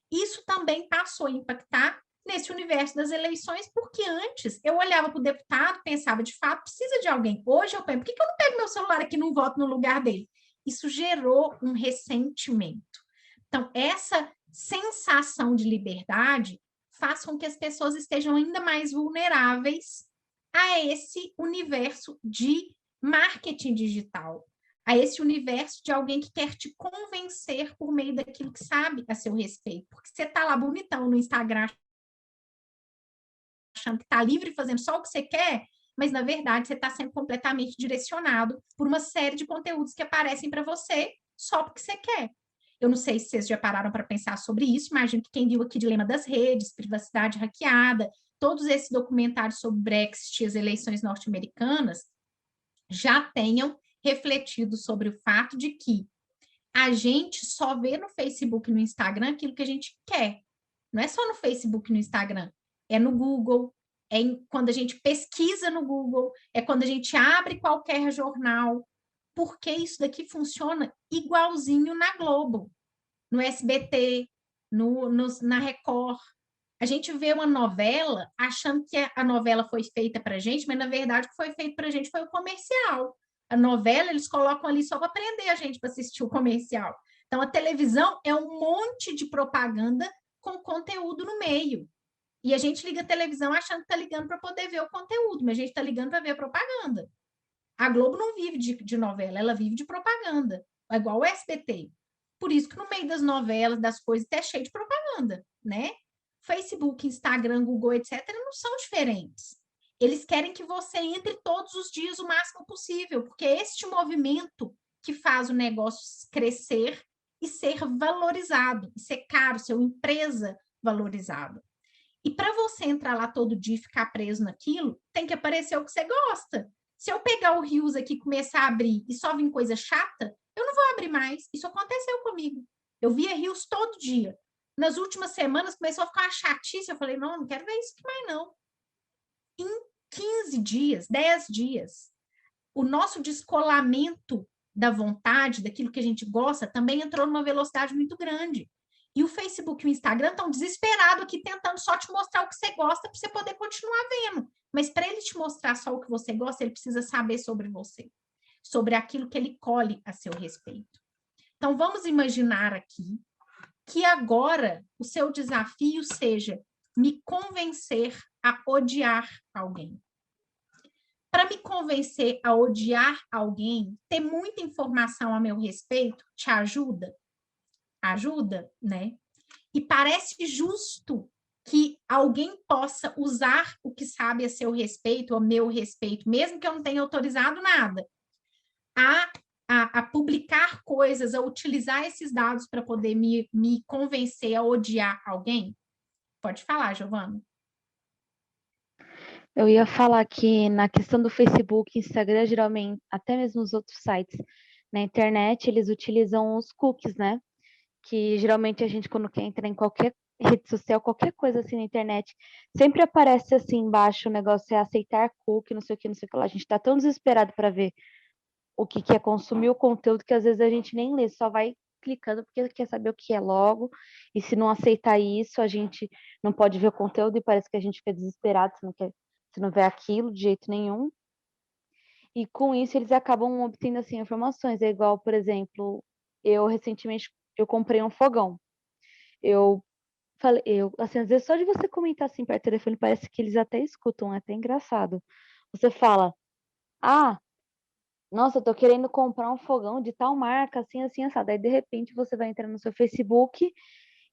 Isso também passou a impactar nesse universo das eleições, porque antes eu olhava para o deputado, pensava, de fato, precisa de alguém. Hoje eu penso, por que eu não pego meu celular aqui e não voto no lugar dele? Isso gerou um ressentimento. Então, essa sensação de liberdade faz com que as pessoas estejam ainda mais vulneráveis a esse universo de marketing digital, a esse universo de alguém que quer te convencer por meio daquilo que sabe a seu respeito. Porque você está lá bonitão no Instagram, achando que está livre, fazendo só o que você quer, mas, na verdade, você está sendo completamente direcionado por uma série de conteúdos que aparecem para você só porque você quer. Eu não sei se vocês já pararam para pensar sobre isso, imagino que quem viu aqui Dilema das Redes, privacidade hackeada, todos esses documentários sobre Brexit e as eleições norte-americanas já tenham refletido sobre o fato de que a gente só vê no Facebook e no Instagram aquilo que a gente quer. Não é só no Facebook e no Instagram, é no Google, quando a gente pesquisa no Google, é quando a gente abre qualquer jornal, porque isso daqui funciona igualzinho na Globo, no SBT, na Record. A gente vê uma novela achando que a novela foi feita para a gente, mas na verdade o que foi feito para a gente foi o comercial. A novela eles colocam ali só para prender a gente para assistir o comercial. Então a televisão é um monte de propaganda com conteúdo no meio. E a gente liga a televisão achando que está ligando para poder ver o conteúdo, mas a gente está ligando para ver a propaganda. A Globo não vive de novela, ela vive de propaganda. É igual o SBT. Por isso que no meio das novelas, das coisas, é cheio de propaganda, né? Facebook, Instagram, Google, etc., não são diferentes. Eles querem que você entre todos os dias o máximo possível, porque é este movimento que faz o negócio crescer e ser valorizado, e ser caro, ser uma empresa valorizada. E para você entrar lá todo dia e ficar preso naquilo, tem que aparecer o que você gosta. Se eu pegar o Reels aqui e começar a abrir e só vir coisa chata, eu não vou abrir mais. Isso aconteceu comigo. Eu via Reels todo dia. Nas últimas semanas começou a ficar uma chatice. Eu falei, não quero ver isso aqui mais não. Em 15 dias, 10 dias, o nosso descolamento da vontade, daquilo que a gente gosta, também entrou numa velocidade muito grande. E o Facebook e o Instagram estão desesperados aqui tentando só te mostrar o que você gosta para você poder continuar vendo. Mas para ele te mostrar só o que você gosta, ele precisa saber sobre você, sobre aquilo que ele colhe a seu respeito. Então, vamos imaginar aqui que agora o seu desafio seja me convencer a odiar alguém. Para me convencer a odiar alguém, ter muita informação a meu respeito te ajuda? Ajuda, né? E parece justo que alguém possa usar o que sabe a seu respeito, a meu respeito, mesmo que eu não tenha autorizado nada, a publicar coisas, a utilizar esses dados para poder me convencer a odiar alguém? Pode falar, Giovana. Eu ia falar que na questão do Facebook, Instagram, geralmente, até mesmo os outros sites, na internet, eles utilizam os cookies, né? Que geralmente a gente, quando quer entrar em qualquer rede social, qualquer coisa assim na internet, sempre aparece assim embaixo o negócio é aceitar cookie, não sei o que, não sei o que lá. A gente tá tão desesperado para ver o que é consumir o conteúdo que às vezes a gente nem lê, só vai clicando porque quer saber o que é logo, e se não aceitar isso, a gente não pode ver o conteúdo e parece que a gente fica desesperado, se não vê aquilo de jeito nenhum. E com isso eles acabam obtendo assim informações. É igual, por exemplo, eu recentemente eu comprei um fogão. Eu falei, assim, às vezes só de você comentar assim perto do telefone, parece que eles até escutam, é até engraçado. Você fala, nossa, eu tô querendo comprar um fogão de tal marca, assim, assim, assado. Aí, de repente, você vai entrar no seu Facebook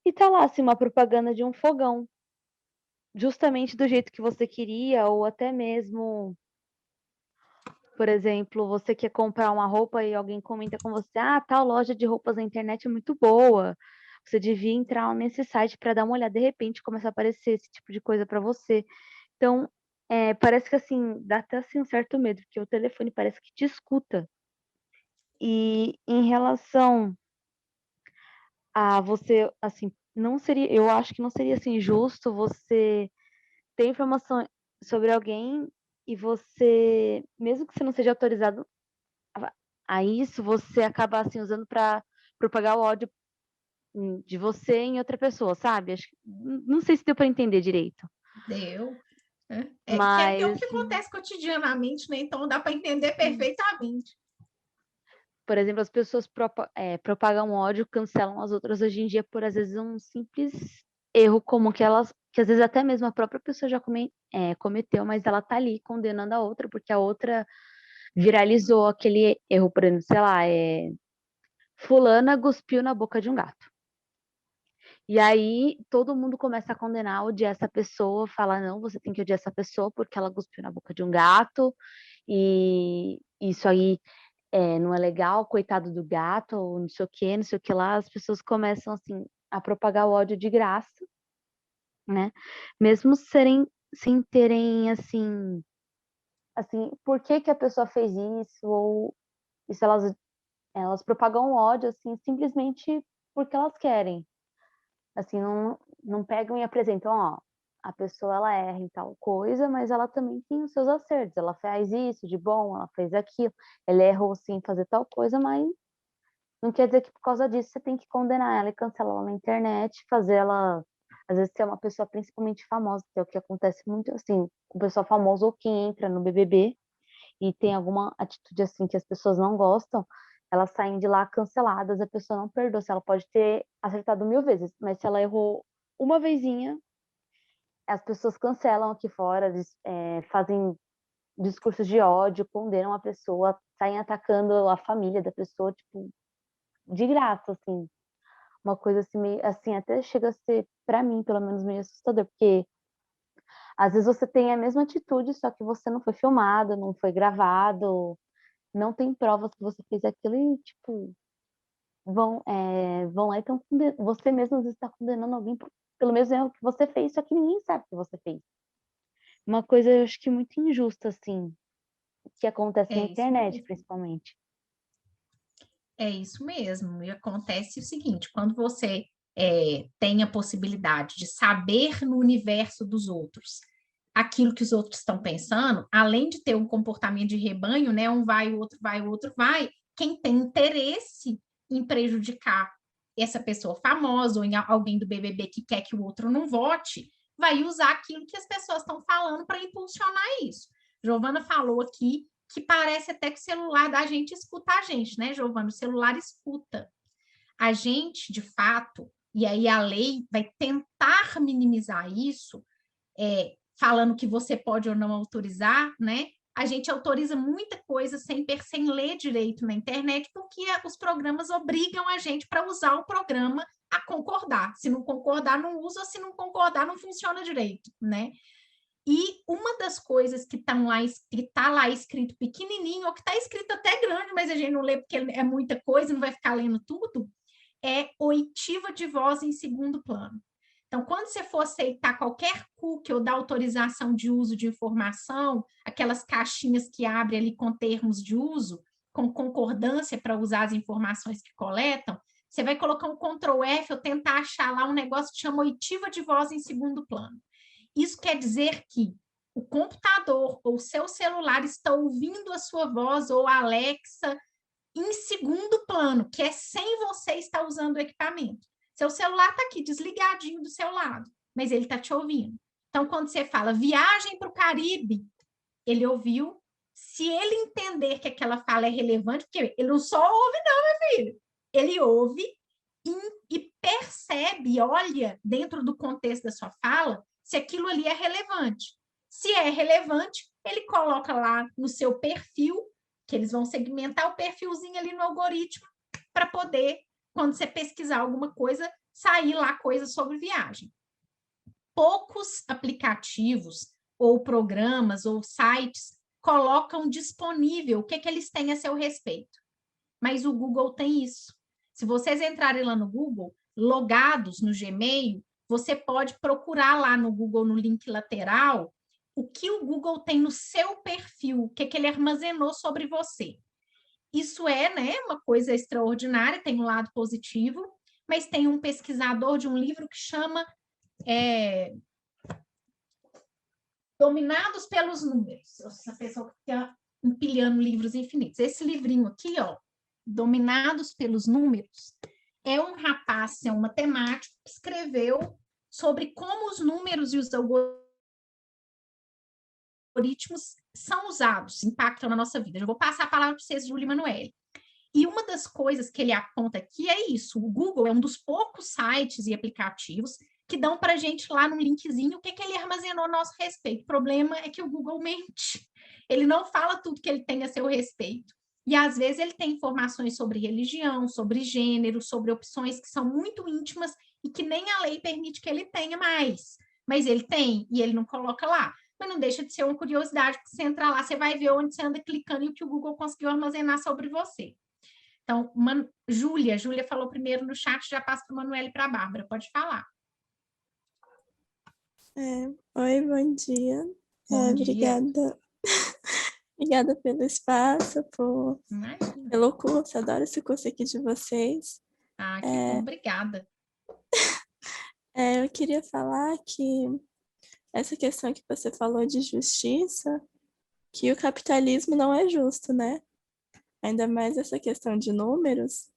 e tá lá, assim, uma propaganda de um fogão. Justamente do jeito que você queria, ou até mesmo, por exemplo, você quer comprar uma roupa e alguém comenta com você, tal loja de roupas na internet é muito boa. Você devia entrar nesse site para dar uma olhada, de repente começa a aparecer esse tipo de coisa para você. Então, parece que assim, dá até assim, um certo medo, porque o telefone parece que te escuta. E em relação a você, assim, não seria, eu acho que não seria assim justo você ter informação sobre alguém e você, mesmo que você não seja autorizado a isso, você acaba assim usando para propagar o ódio de você em outra pessoa, sabe? Acho que, não sei se deu para entender direito. Deu. Mas, Que é o que acontece cotidianamente, né? Então dá para entender perfeitamente. Por exemplo, as pessoas propagam ódio, cancelam as outras hoje em dia por, às vezes, um simples erro como que às vezes até mesmo a própria pessoa já cometeu, mas ela tá ali condenando a outra, porque a outra viralizou aquele erro, por exemplo, sei lá, fulana cuspiu na boca de um gato. E aí todo mundo começa a condenar, odiar essa pessoa, falar, não, você tem que odiar essa pessoa porque ela cuspiu na boca de um gato, e isso aí não é legal, coitado do gato, ou não sei o que lá, as pessoas começam assim a propagar o ódio de graça, né? Mesmo sem terem, assim, por que que a pessoa fez isso, ou e se elas propagam ódio, assim, simplesmente porque elas querem. Assim, não pegam e apresentam, ó, a pessoa, ela erra em tal coisa, mas ela também tem os seus acertos, ela faz isso de bom, ela fez aquilo, ela errou sim em fazer tal coisa, mas não quer dizer que por causa disso você tem que condenar ela e cancelar ela na internet, fazer ela, às vezes, ser uma pessoa principalmente famosa, que é o que acontece muito, assim, com pessoa famosa ou quem entra no BBB e tem alguma atitude, assim, que as pessoas não gostam, elas saem de lá canceladas, a pessoa não perdoa, se ela pode ter acertado 1000 vezes, mas se ela errou uma vezinha, as pessoas cancelam aqui fora, fazem discursos de ódio, condenam a pessoa, saem atacando a família da pessoa, tipo, de graça, assim. Uma coisa assim, meio, assim, até chega a ser, pra mim, pelo menos, meio assustador, porque às vezes você tem a mesma atitude, só que você não foi filmado, não foi gravado, não tem provas que você fez aquilo e, tipo, vão lá e estão você mesmo às vezes está condenando alguém pelo mesmo erro que você fez, só que ninguém sabe que você fez. Uma coisa, eu acho que muito injusta, assim, que acontece na internet, principalmente. É isso mesmo. E acontece o seguinte, quando você tem a possibilidade de saber no universo dos outros aquilo que os outros estão pensando, além de ter um comportamento de rebanho, né? Um vai, o outro vai, o outro vai, quem tem interesse em prejudicar essa pessoa famosa ou em alguém do BBB que quer que o outro não vote, vai usar aquilo que as pessoas estão falando para impulsionar isso. Giovana falou aqui que parece até que o celular da gente escuta a gente, né, Giovana? O celular escuta a gente, de fato, e aí a lei vai tentar minimizar isso, falando que você pode ou não autorizar, né? A gente autoriza muita coisa sem ler direito na internet, porque os programas obrigam a gente para usar o programa a concordar. Se não concordar, não usa, ou se não concordar, não funciona direito, né? E uma das coisas que está lá escrito pequenininho, ou que está escrito até grande, mas a gente não lê porque é muita coisa, não vai ficar lendo tudo, é oitiva de voz em segundo plano. Então, quando você for aceitar qualquer cookie ou dar autorização de uso de informação, aquelas caixinhas que abrem ali com termos de uso, com concordância para usar as informações que coletam, você vai colocar um Ctrl F ou tentar achar lá um negócio que chama oitiva de voz em segundo plano. Isso quer dizer que o computador ou o seu celular está ouvindo a sua voz ou a Alexa em segundo plano, que é sem você estar usando o equipamento. Seu celular está aqui desligadinho do seu lado, mas ele está te ouvindo. Então, quando você fala viagem para o Caribe, ele ouviu. Se ele entender que aquela fala é relevante, porque ele não só ouve, não, meu filho. Ele ouve e percebe, olha dentro do contexto da sua fala, se aquilo ali é relevante. Se é relevante, ele coloca lá no seu perfil, que eles vão segmentar o perfilzinho ali no algoritmo, para poder, quando você pesquisar alguma coisa, sair lá coisa sobre viagem. Poucos aplicativos, ou programas, ou sites, colocam disponível o que eles têm a seu respeito. Mas o Google tem isso. Se vocês entrarem lá no Google, logados no Gmail, você pode procurar lá no Google, no link lateral, o que o Google tem no seu perfil, o que ele armazenou sobre você. Isso é, né, uma coisa extraordinária, tem um lado positivo, mas tem um pesquisador de um livro que chama Dominados pelos Números. Essa pessoa que fica empilhando livros infinitos. Esse livrinho aqui, ó, Dominados pelos Números, é um rapaz, é um matemático que escreveu sobre como os números e os algoritmos são usados, impactam na nossa vida. Eu vou passar a palavra para vocês, Júlia e Manoel. E uma das coisas que ele aponta aqui é isso: o Google é um dos poucos sites e aplicativos que dão para a gente lá no linkzinho o que ele armazenou a nosso respeito. O problema é que o Google mente. Ele não fala tudo que ele tem a seu respeito. E, às vezes, ele tem informações sobre religião, sobre gênero, sobre opções que são muito íntimas e que nem a lei permite que ele tenha mais. Mas ele tem e ele não coloca lá. Mas não deixa de ser uma curiosidade, porque você entra lá, você vai ver onde você anda clicando e o que o Google conseguiu armazenar sobre você. Então, Júlia falou primeiro no chat, já passo para o Manoel e para a Bárbara. Pode falar. Oi, bom dia. Bom dia. Obrigada. Obrigada pelo espaço, Imagina. pelo curso. Adoro esse curso aqui de vocês. Ah, que bom, obrigada. Eu queria falar que essa questão que você falou de justiça, que o capitalismo não é justo, né? Ainda mais essa questão de números.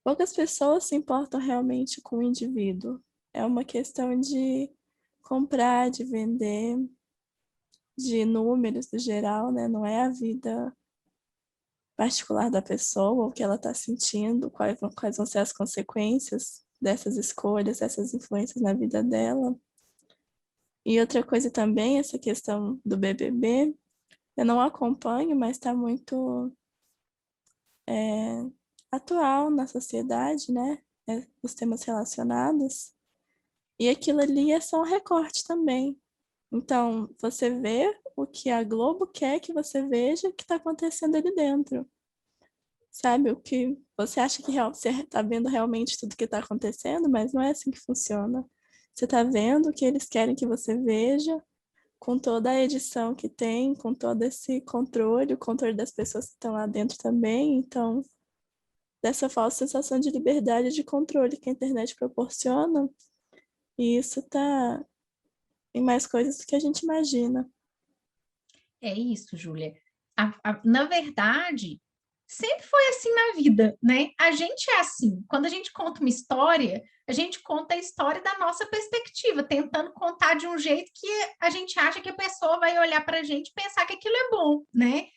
Poucas pessoas se importam realmente com o indivíduo. É uma questão de comprar, de vender, de números no geral, né? Não é a vida particular da pessoa, o que ela está sentindo, quais vão ser as consequências dessas escolhas, dessas influências na vida dela. E outra coisa também, essa questão do BBB, eu não acompanho, mas está muito atual na sociedade, né? Os temas relacionados. E aquilo ali é só um recorte também. Então, você vê o que a Globo quer que você veja que está acontecendo ali dentro. Sabe, o que você acha que você está vendo realmente tudo que está acontecendo, mas não é assim que funciona. Você está vendo o que eles querem que você veja, com toda a edição que tem, com todo esse controle, o controle das pessoas que estão lá dentro também. Então, dessa falsa sensação de liberdade e de controle que a internet proporciona, e isso está em mais coisas do que a gente imagina. É isso, Júlia. Na verdade, sempre foi assim na vida, né? A gente é assim. Quando a gente conta uma história, a gente conta a história da nossa perspectiva, tentando contar de um jeito que a gente acha que a pessoa vai olhar para a gente e pensar que aquilo é bom, né?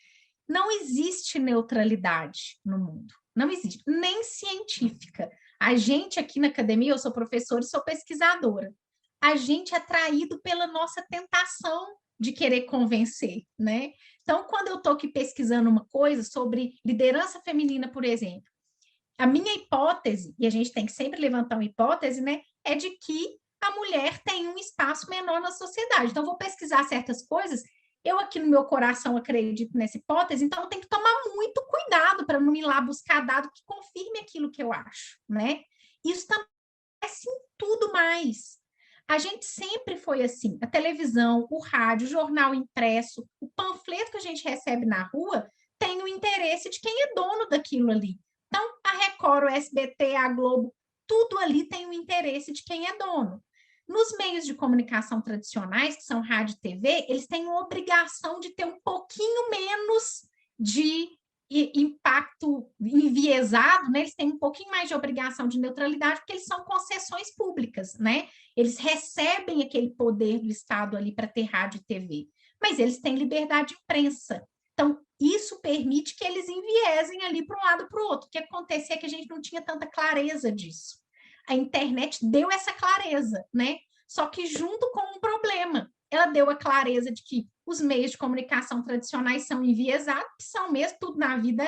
Não existe neutralidade no mundo. Não existe, nem científica. A gente aqui na academia, eu sou professora e sou pesquisadora. A gente é atraído pela nossa tentação de querer convencer, né? Então, quando eu estou aqui pesquisando uma coisa sobre liderança feminina, por exemplo, a minha hipótese, e a gente tem que sempre levantar uma hipótese, né, é de que a mulher tem um espaço menor na sociedade. Então, vou pesquisar certas coisas, eu aqui no meu coração acredito nessa hipótese, então eu tenho que tomar muito cuidado para não ir lá buscar dado que confirme aquilo que eu acho, né? Isso também acontece em tudo mais. A gente sempre foi assim, a televisão, o rádio, o jornal impresso, o panfleto que a gente recebe na rua tem o interesse de quem é dono daquilo ali. Então, a Record, o SBT, a Globo, tudo ali tem o interesse de quem é dono. Nos meios de comunicação tradicionais, que são rádio e TV, eles têm uma obrigação de ter um pouquinho menos de impacto enviesado, né? Eles têm um pouquinho mais de obrigação de neutralidade, porque eles são concessões públicas, né? Eles recebem aquele poder do Estado ali para ter rádio e TV, mas eles têm liberdade de imprensa. Então, isso permite que eles enviesem ali para um lado para o outro. O que acontecia é que a gente não tinha tanta clareza disso. A internet deu essa clareza, né? Só que junto com um problema, ela deu a clareza de que os meios de comunicação tradicionais são enviesados, que são mesmo, tudo na vida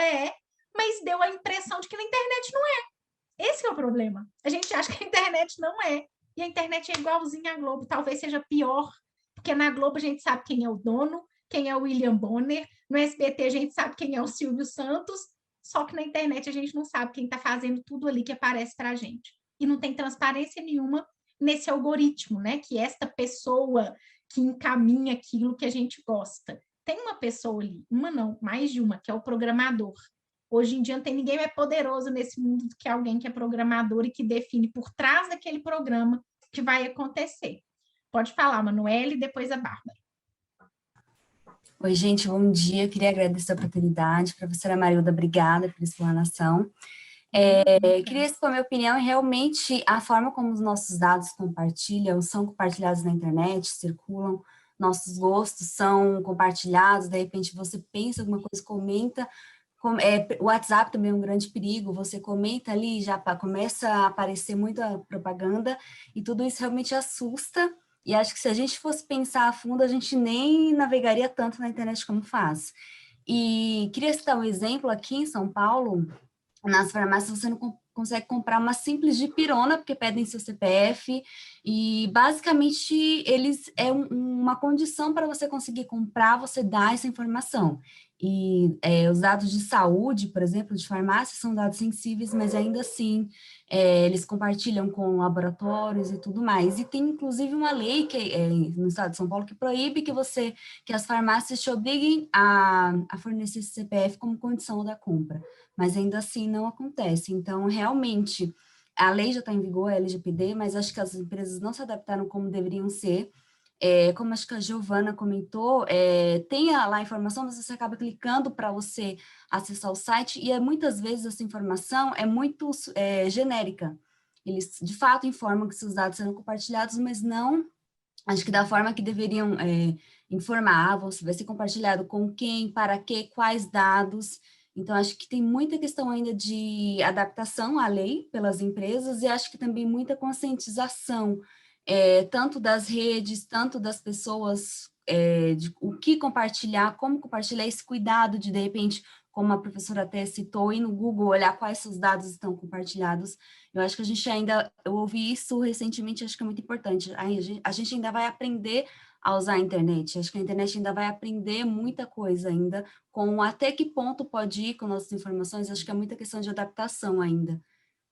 mas deu a impressão de que na internet não é. Esse é o problema. A gente acha que a internet não é. E a internet é igualzinha à Globo, talvez seja pior, porque na Globo a gente sabe quem é o dono, quem é o William Bonner, no SBT a gente sabe quem é o Silvio Santos, só que na internet a gente não sabe quem está fazendo tudo ali que aparece para a gente. E não tem transparência nenhuma nesse algoritmo, né? Que esta pessoa que encaminha aquilo que a gente gosta. Tem uma pessoa ali, uma não, mais de uma, que é o programador. Hoje em dia não tem ninguém mais poderoso nesse mundo do que alguém que é programador e que define por trás daquele programa o que vai acontecer. Pode falar, Manuele, e depois a Bárbara. Oi, gente, bom dia. Eu queria agradecer a oportunidade. Professora Marilda, obrigada pela explanação. Queria expor minha opinião e realmente a forma como os nossos dados são compartilhados na internet, circulam, nossos gostos são compartilhados, de repente você pensa alguma coisa, comenta, o WhatsApp também é um grande perigo, você comenta ali, já começa a aparecer muita propaganda, e tudo isso realmente assusta, e acho que se a gente fosse pensar a fundo, a gente nem navegaria tanto na internet como faz. E queria citar um exemplo aqui em São Paulo. Nas farmácias você não consegue comprar uma simples dipirona, porque pedem seu CPF, e basicamente uma condição para você conseguir comprar, você dá essa informação. E os dados de saúde, por exemplo, de farmácia, são dados sensíveis, mas ainda assim eles compartilham com laboratórios e tudo mais. E tem, inclusive, uma lei no estado de São Paulo que proíbe que as farmácias te obriguem a fornecer esse CPF como condição da compra, mas ainda assim não acontece. Então, realmente, a lei já está em vigor, a LGPD, mas acho que as empresas não se adaptaram como deveriam ser. Como acho que a Giovana comentou, tem lá a informação, mas você acaba clicando para você acessar o site, e muitas vezes essa informação é muito genérica. Eles, de fato, informam que seus dados serão compartilhados, mas não, acho que da forma que deveriam informar, vai ser compartilhado com quem, para quê, quais dados. Então, acho que tem muita questão ainda de adaptação à lei pelas empresas, e acho que também muita conscientização, tanto das redes, tanto das pessoas, de o que compartilhar, como compartilhar, esse cuidado de repente, como a professora até citou, ir no Google, olhar quais seus dados estão compartilhados. Eu acho que a gente ainda, eu ouvi isso recentemente, acho que é muito importante. A gente ainda vai aprender a usar a internet, acho que a internet ainda vai aprender muita coisa ainda, com até que ponto pode ir com nossas informações, acho que é muita questão de adaptação ainda.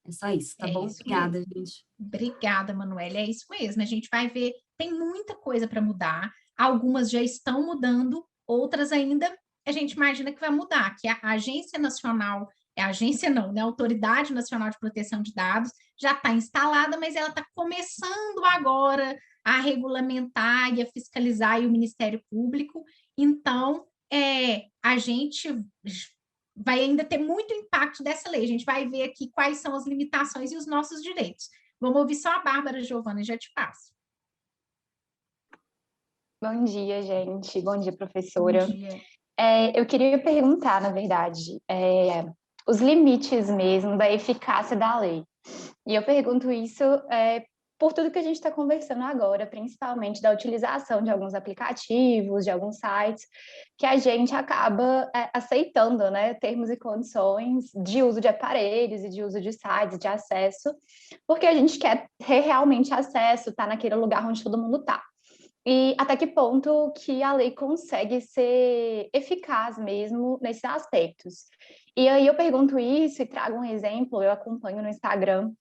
É só isso, tá bom? Obrigada, gente. Obrigada, Manuela. É isso mesmo. A gente vai ver, tem muita coisa para mudar. Algumas já estão mudando, outras ainda a gente imagina que vai mudar, que a Agência Nacional, a agência não, né? A Autoridade Nacional de Proteção de Dados já está instalada, mas ela está começando agora a regulamentar e a fiscalizar e o Ministério Público. Então, a gente vai ainda ter muito impacto dessa lei. A gente vai ver aqui quais são as limitações e os nossos direitos. Vamos ouvir só a Bárbara, Giovana, já te passo. Bom dia, gente. Bom dia, professora. Bom dia. Eu queria perguntar, na verdade, os limites mesmo da eficácia da lei. E eu pergunto isso por tudo que a gente está conversando agora, principalmente da utilização de alguns aplicativos, de alguns sites, que a gente acaba aceitando, né, termos e condições de uso de aparelhos e de uso de sites, de acesso, porque a gente quer ter realmente acesso, estar naquele lugar onde todo mundo está. E até que ponto que a lei consegue ser eficaz mesmo nesses aspectos. E aí eu pergunto isso e trago um exemplo, eu acompanho no Instagram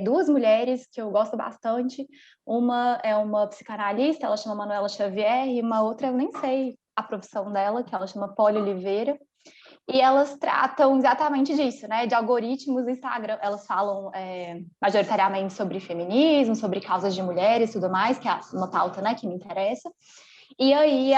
duas mulheres que eu gosto bastante, uma é uma psicanalista, ela chama Manuela Xavier, e uma outra eu nem sei a profissão dela, que ela chama Poli Oliveira, e elas tratam exatamente disso, né, de algoritmos do Instagram. Elas falam majoritariamente sobre feminismo, sobre causas de mulheres e tudo mais, que é uma pauta, né, que me interessa. E aí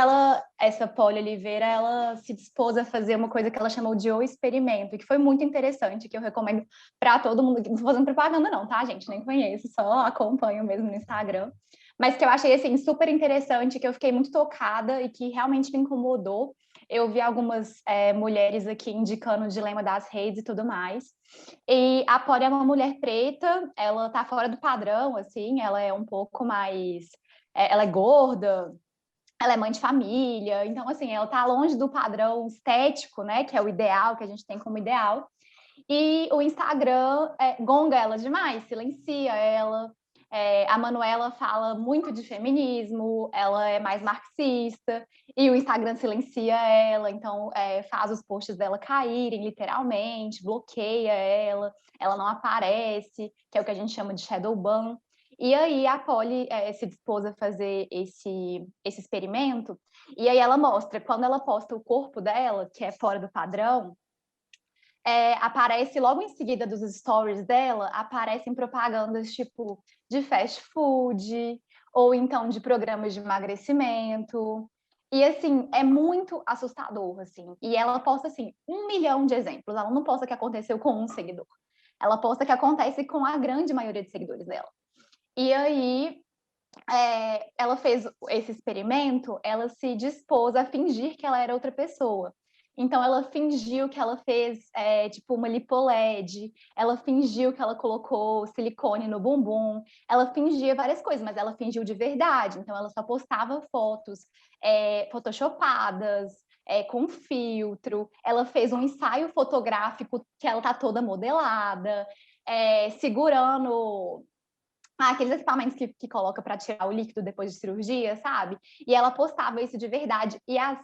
essa Poli Oliveira, ela se dispôs a fazer uma coisa que ela chamou de O Experimento, que foi muito interessante, que eu recomendo para todo mundo. Não estou fazendo propaganda não, tá, gente? Nem conheço, só acompanho mesmo no Instagram. Mas que eu achei, assim, super interessante, que eu fiquei muito tocada e que realmente me incomodou. Eu vi algumas mulheres aqui indicando o dilema das redes e tudo mais. E a Poli é uma mulher preta, ela tá fora do padrão, assim, ela é um pouco mais... ela é gorda, ela é mãe de família, então, assim, ela tá longe do padrão estético, né, que é o ideal, que a gente tem como ideal. E o Instagram gonga ela demais, silencia ela. A Manuela fala muito de feminismo, ela é mais marxista, e o Instagram silencia ela, então faz os posts dela caírem, literalmente, bloqueia ela não aparece, que é o que a gente chama de shadow ban. E aí a Poli se dispôs a fazer esse experimento, e aí ela mostra, quando ela posta o corpo dela, que é fora do padrão, aparece logo em seguida dos stories dela, aparecem propagandas tipo de fast food, ou então de programas de emagrecimento. E assim, é muito assustador, assim. E ela posta assim 1 milhão de exemplos. Ela não posta que aconteceu com um seguidor. Ela posta que acontece com a grande maioria de seguidores dela. E aí, ela fez esse experimento, ela se dispôs a fingir que ela era outra pessoa. Então, ela fingiu que ela fez, tipo, uma lipo-LED, ela fingiu que ela colocou silicone no bumbum, ela fingia várias coisas, mas ela fingiu de verdade. Então, ela só postava fotos photoshopadas, com filtro. Ela fez um ensaio fotográfico que ela tá toda modelada, segurando... aqueles equipamentos que coloca para tirar o líquido depois de cirurgia, sabe? E ela postava isso de verdade. E as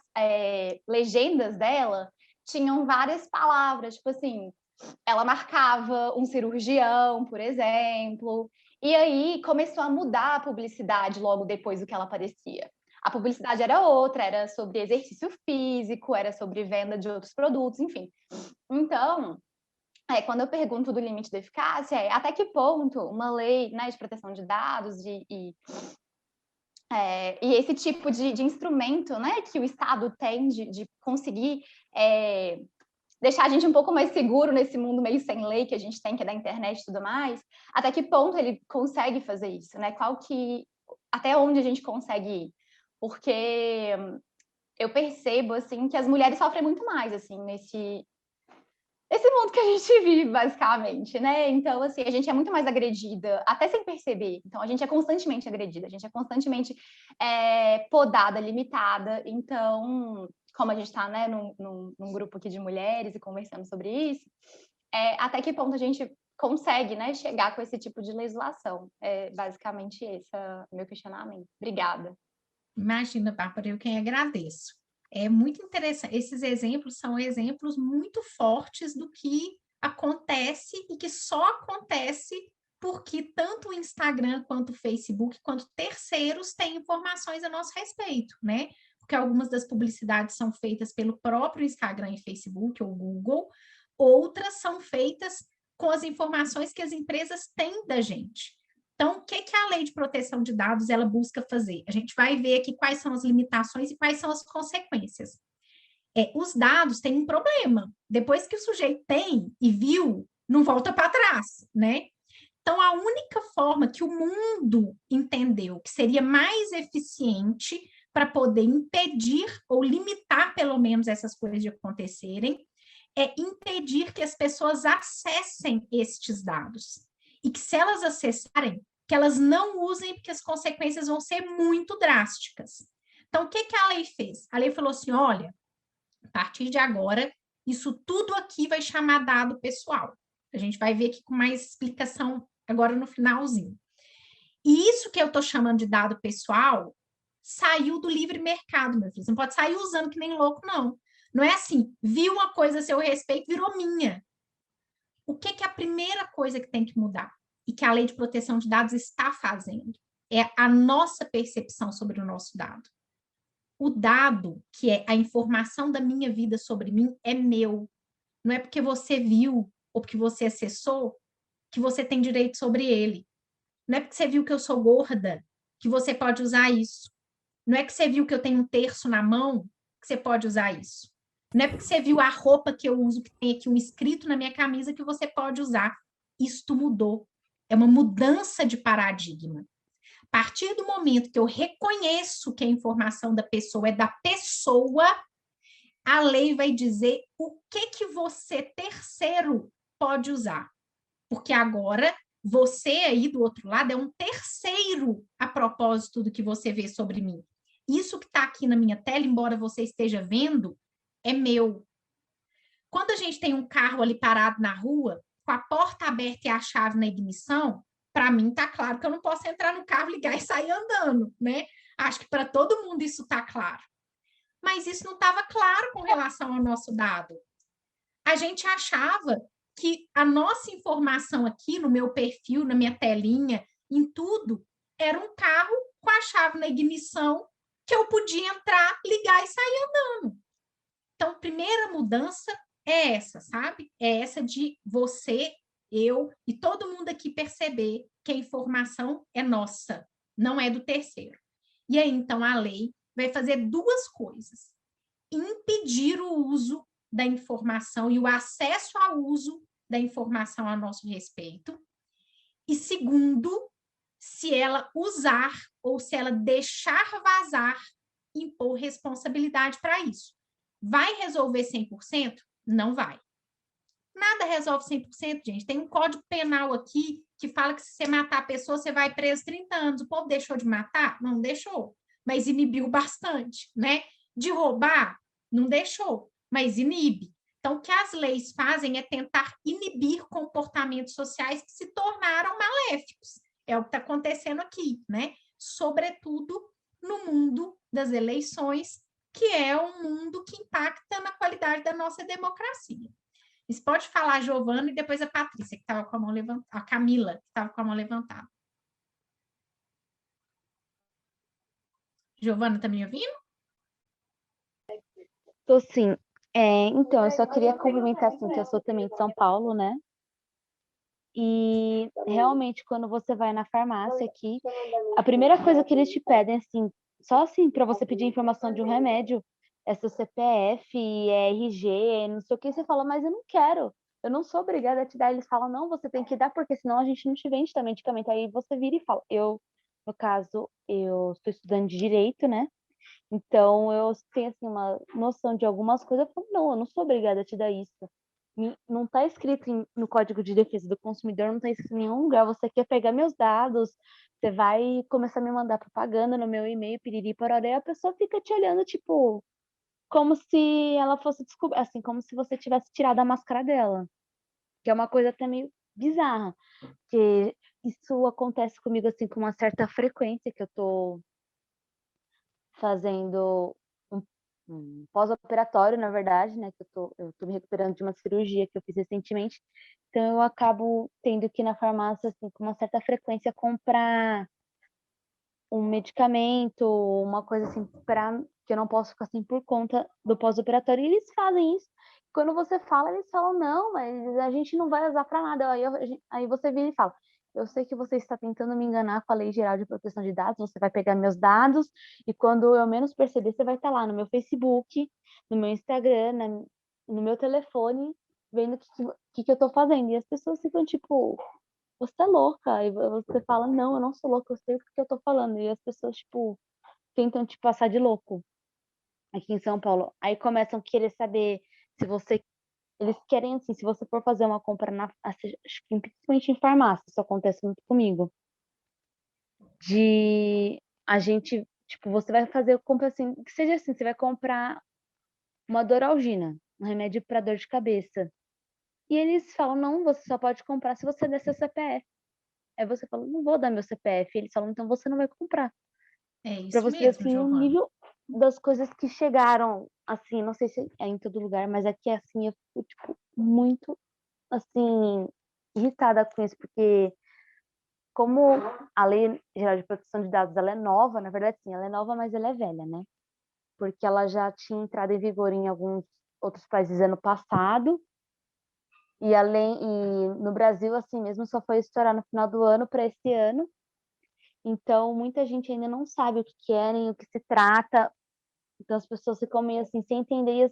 legendas dela tinham várias palavras, tipo assim, ela marcava um cirurgião, por exemplo, e aí começou a mudar a publicidade logo depois do que ela aparecia. A publicidade era outra, era sobre exercício físico, era sobre venda de outros produtos, enfim. Então, quando eu pergunto do limite da eficácia, até que ponto uma lei, né, de proteção de dados e esse tipo de instrumento, né, que o Estado tem de conseguir deixar a gente um pouco mais seguro nesse mundo meio sem lei que a gente tem, que é da internet e tudo mais, até que ponto ele consegue fazer isso, né? Até onde a gente consegue ir? Porque eu percebo, assim, que as mulheres sofrem muito mais, assim, nesse mundo que a gente vive, basicamente, né? Então, assim, a gente é muito mais agredida, até sem perceber. Então, a gente é constantemente agredida, a gente é constantemente podada, limitada. Então, como a gente está, né, num grupo aqui de mulheres e conversando sobre isso, até que ponto a gente consegue, né, chegar com esse tipo de legislação? É basicamente esse o meu questionamento. Obrigada. Imagina, Bárbara, eu quem agradeço. É muito interessante. Esses exemplos são exemplos muito fortes do que acontece e que só acontece porque tanto o Instagram quanto o Facebook, quanto terceiros têm informações a nosso respeito, né? Porque algumas das publicidades são feitas pelo próprio Instagram e Facebook ou Google, outras são feitas com as informações que as empresas têm da gente. Então, o que a lei de proteção de dados ela busca fazer? A gente vai ver aqui quais são as limitações e quais são as consequências. Os dados têm um problema. Depois que o sujeito tem e viu, não volta para trás, né? Então, a única forma que o mundo entendeu que seria mais eficiente para poder impedir ou limitar, pelo menos, essas coisas de acontecerem, é impedir que as pessoas acessem estes dados. E que, se elas acessarem, que elas não usem, porque as consequências vão ser muito drásticas. Então, o que a lei fez? A lei falou assim, olha, a partir de agora, isso tudo aqui vai chamar dado pessoal. A gente vai ver aqui com mais explicação agora no finalzinho. E isso que eu estou chamando de dado pessoal saiu do livre mercado, meu filho. Você não pode sair usando que nem louco, não. Não é assim, vi uma coisa a seu respeito, virou minha. O que é a primeira coisa que tem que mudar? E que a lei de proteção de dados está fazendo? É a nossa percepção sobre o nosso dado. O dado, que é a informação da minha vida sobre mim, é meu. Não é porque você viu ou porque você acessou que você tem direito sobre ele. Não é porque você viu que eu sou gorda que você pode usar isso. Não é que você viu que eu tenho um terço na mão que você pode usar isso. Não é porque você viu a roupa que eu uso, que tem aqui um escrito na minha camisa, que você pode usar. Isto mudou. É uma mudança de paradigma. A partir do momento que eu reconheço que a informação da pessoa é da pessoa, a lei vai dizer o que você, terceiro, pode usar. Porque agora, você aí do outro lado é um terceiro a propósito do que você vê sobre mim. Isso que está aqui na minha tela, embora você esteja vendo, é meu. Quando a gente tem um carro ali parado na rua, com a porta aberta e a chave na ignição, para mim está claro que eu não posso entrar no carro, ligar e sair andando, né? Acho que para todo mundo isso está claro. Mas isso não estava claro com relação ao nosso dado. A gente achava que a nossa informação aqui no meu perfil, na minha telinha, em tudo, era um carro com a chave na ignição que eu podia entrar, ligar e sair andando. Então, a primeira mudança é essa, sabe? É essa de você, eu e todo mundo aqui perceber que a informação é nossa, não é do terceiro. E aí, então, a lei vai fazer duas coisas. Impedir o uso da informação e o acesso ao uso da informação a nosso respeito. E segundo, se ela usar ou se ela deixar vazar, impor responsabilidade para isso. Vai resolver 100%? Não vai. Nada resolve 100%, gente. Tem um código penal aqui que fala que se você matar a pessoa, você vai preso 30 anos. O povo deixou de matar? Não deixou, mas inibiu bastante, né? De roubar? Não deixou, mas inibe. Então, o que as leis fazem é tentar inibir comportamentos sociais que se tornaram maléficos. É o que está acontecendo aqui, né? Sobretudo no mundo das eleições, que é um mundo que impacta na qualidade da nossa democracia. Mas pode falar a Giovana e depois a Patrícia, que estava com a mão levantada, a Camila, que estava com a mão levantada. Giovana, tá me ouvindo? Tô sim. Então, eu só queria complementar assim, que eu sou também de São Paulo, né? E realmente, quando você vai na farmácia aqui, a primeira coisa que eles te pedem, assim, só assim, para você pedir informação de um remédio, é seu CPF, RG, não sei o que, você fala, mas eu não quero, eu não sou obrigada a te dar. Eles falam, não, você tem que dar, porque senão a gente não te vende também medicamento. Aí você vira e fala, no caso, eu estou estudando de direito, né? Então, eu tenho, assim, uma noção de algumas coisas. Eu falo, não, eu não sou obrigada a te dar isso. Não está escrito no Código de Defesa do Consumidor, não está escrito em nenhum lugar. Você quer pegar meus dados, você vai começar a me mandar propaganda no meu e-mail, piriri, pororé, a pessoa fica te olhando, tipo, como se ela fosse descobrir, assim, como se você tivesse tirado a máscara dela. Que é uma coisa até meio bizarra. Porque isso acontece comigo, assim, com uma certa frequência, que eu tô fazendo um pós-operatório, na verdade, né? Que eu tô me recuperando de uma cirurgia que eu fiz recentemente. Então, eu acabo tendo que ir na farmácia, assim, com uma certa frequência, comprar um medicamento, uma coisa assim, que eu não posso ficar assim por conta do pós-operatório. E eles fazem isso. Quando você fala, eles falam, não, mas a gente não vai usar para nada. Aí você vira e fala, eu sei que você está tentando me enganar com a Lei Geral de Proteção de Dados, você vai pegar meus dados, e quando eu menos perceber, você vai estar lá no meu Facebook, no meu Instagram, no meu telefone, vendo o que eu estou fazendo. E as pessoas ficam tipo, você é louca. E você fala, não, eu não sou louca, eu sei o que eu tô falando. E as pessoas, tipo, tentam te passar de louco aqui em São Paulo. Aí começam a querer saber se você. Eles querem, assim, se você for fazer uma compra acho que principalmente em farmácia, isso acontece muito comigo. De a gente, tipo, você vai fazer compra assim, que seja assim, você vai comprar uma Doralgina, um remédio para dor de cabeça. E eles falam, não, você só pode comprar se você der seu CPF. Aí você fala, não vou dar meu CPF. Eles falam, então você não vai comprar. É Para isso você ver, mesmo, assim, o Giovana. nível das coisas que chegaram, assim, não sei se é em todo lugar, mas aqui, assim, eu fico, tipo, muito, assim, irritada com isso, porque como a Lei Geral de Proteção de Dados, ela é nova, na verdade, sim, ela é nova, mas ela é velha, né? Porque ela já tinha entrado em vigor em alguns outros países ano passado, e no Brasil, assim mesmo, só foi estourar no final do ano para esse ano. Então, muita gente ainda não sabe o que querem, o que se trata. Então, as pessoas ficam meio assim, sem entender.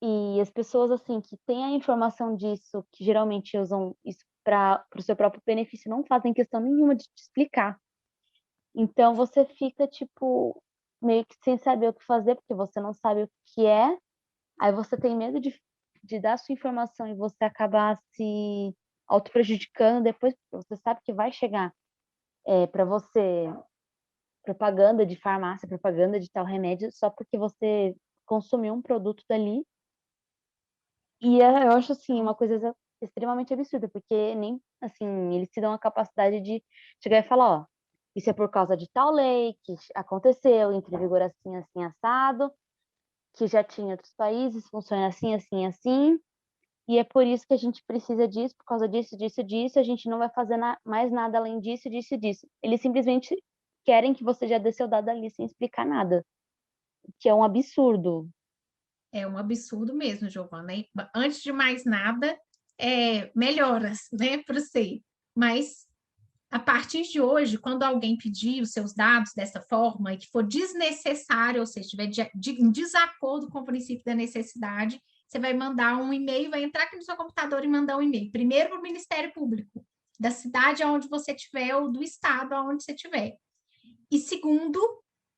E as pessoas, assim, que têm a informação disso, que geralmente usam isso para o seu próprio benefício, não fazem questão nenhuma de te explicar. Então, você fica, tipo, meio que sem saber o que fazer, porque você não sabe o que é. Aí você tem medo de dar sua informação e você acabar se auto-prejudicando depois, porque você sabe que vai chegar para você propaganda de farmácia, propaganda de tal remédio, só porque você consumiu um produto dali. E eu acho, assim, uma coisa extremamente absurda, porque nem, assim, eles te dão a capacidade de chegar e falar, ó, isso é por causa de tal lei que aconteceu, entra em vigor assim, assim, assado, que já tinha em outros países, funciona assim, assim, assim, e é por isso que a gente precisa disso, por causa disso, disso, disso, a gente não vai fazer mais nada além disso, disso, disso. Eles simplesmente querem que você já dê seu dado ali sem explicar nada, que é um absurdo. É um absurdo mesmo, Giovana. E, antes de mais nada, melhoras, né, para você. Mas, a partir de hoje, quando alguém pedir os seus dados dessa forma e que for desnecessário, ou seja, estiver em desacordo com o princípio da necessidade, você vai mandar um e-mail, vai entrar aqui no seu computador e mandar um e-mail. Primeiro para o Ministério Público, da cidade onde você estiver ou do estado onde você estiver. E segundo,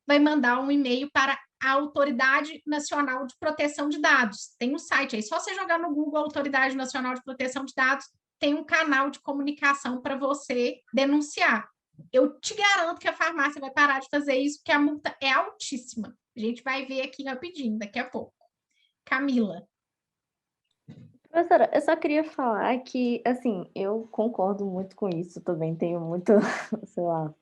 vai mandar um e-mail para a Autoridade Nacional de Proteção de Dados. Tem um site aí, só você jogar no Google Autoridade Nacional de Proteção de Dados, tem um canal de comunicação para você denunciar. Eu te garanto que a farmácia vai parar de fazer isso, porque a multa é altíssima. A gente vai ver aqui rapidinho, daqui a pouco. Camila. Professora, eu só queria falar que, assim, eu concordo muito com isso também, tenho muito, sei lá,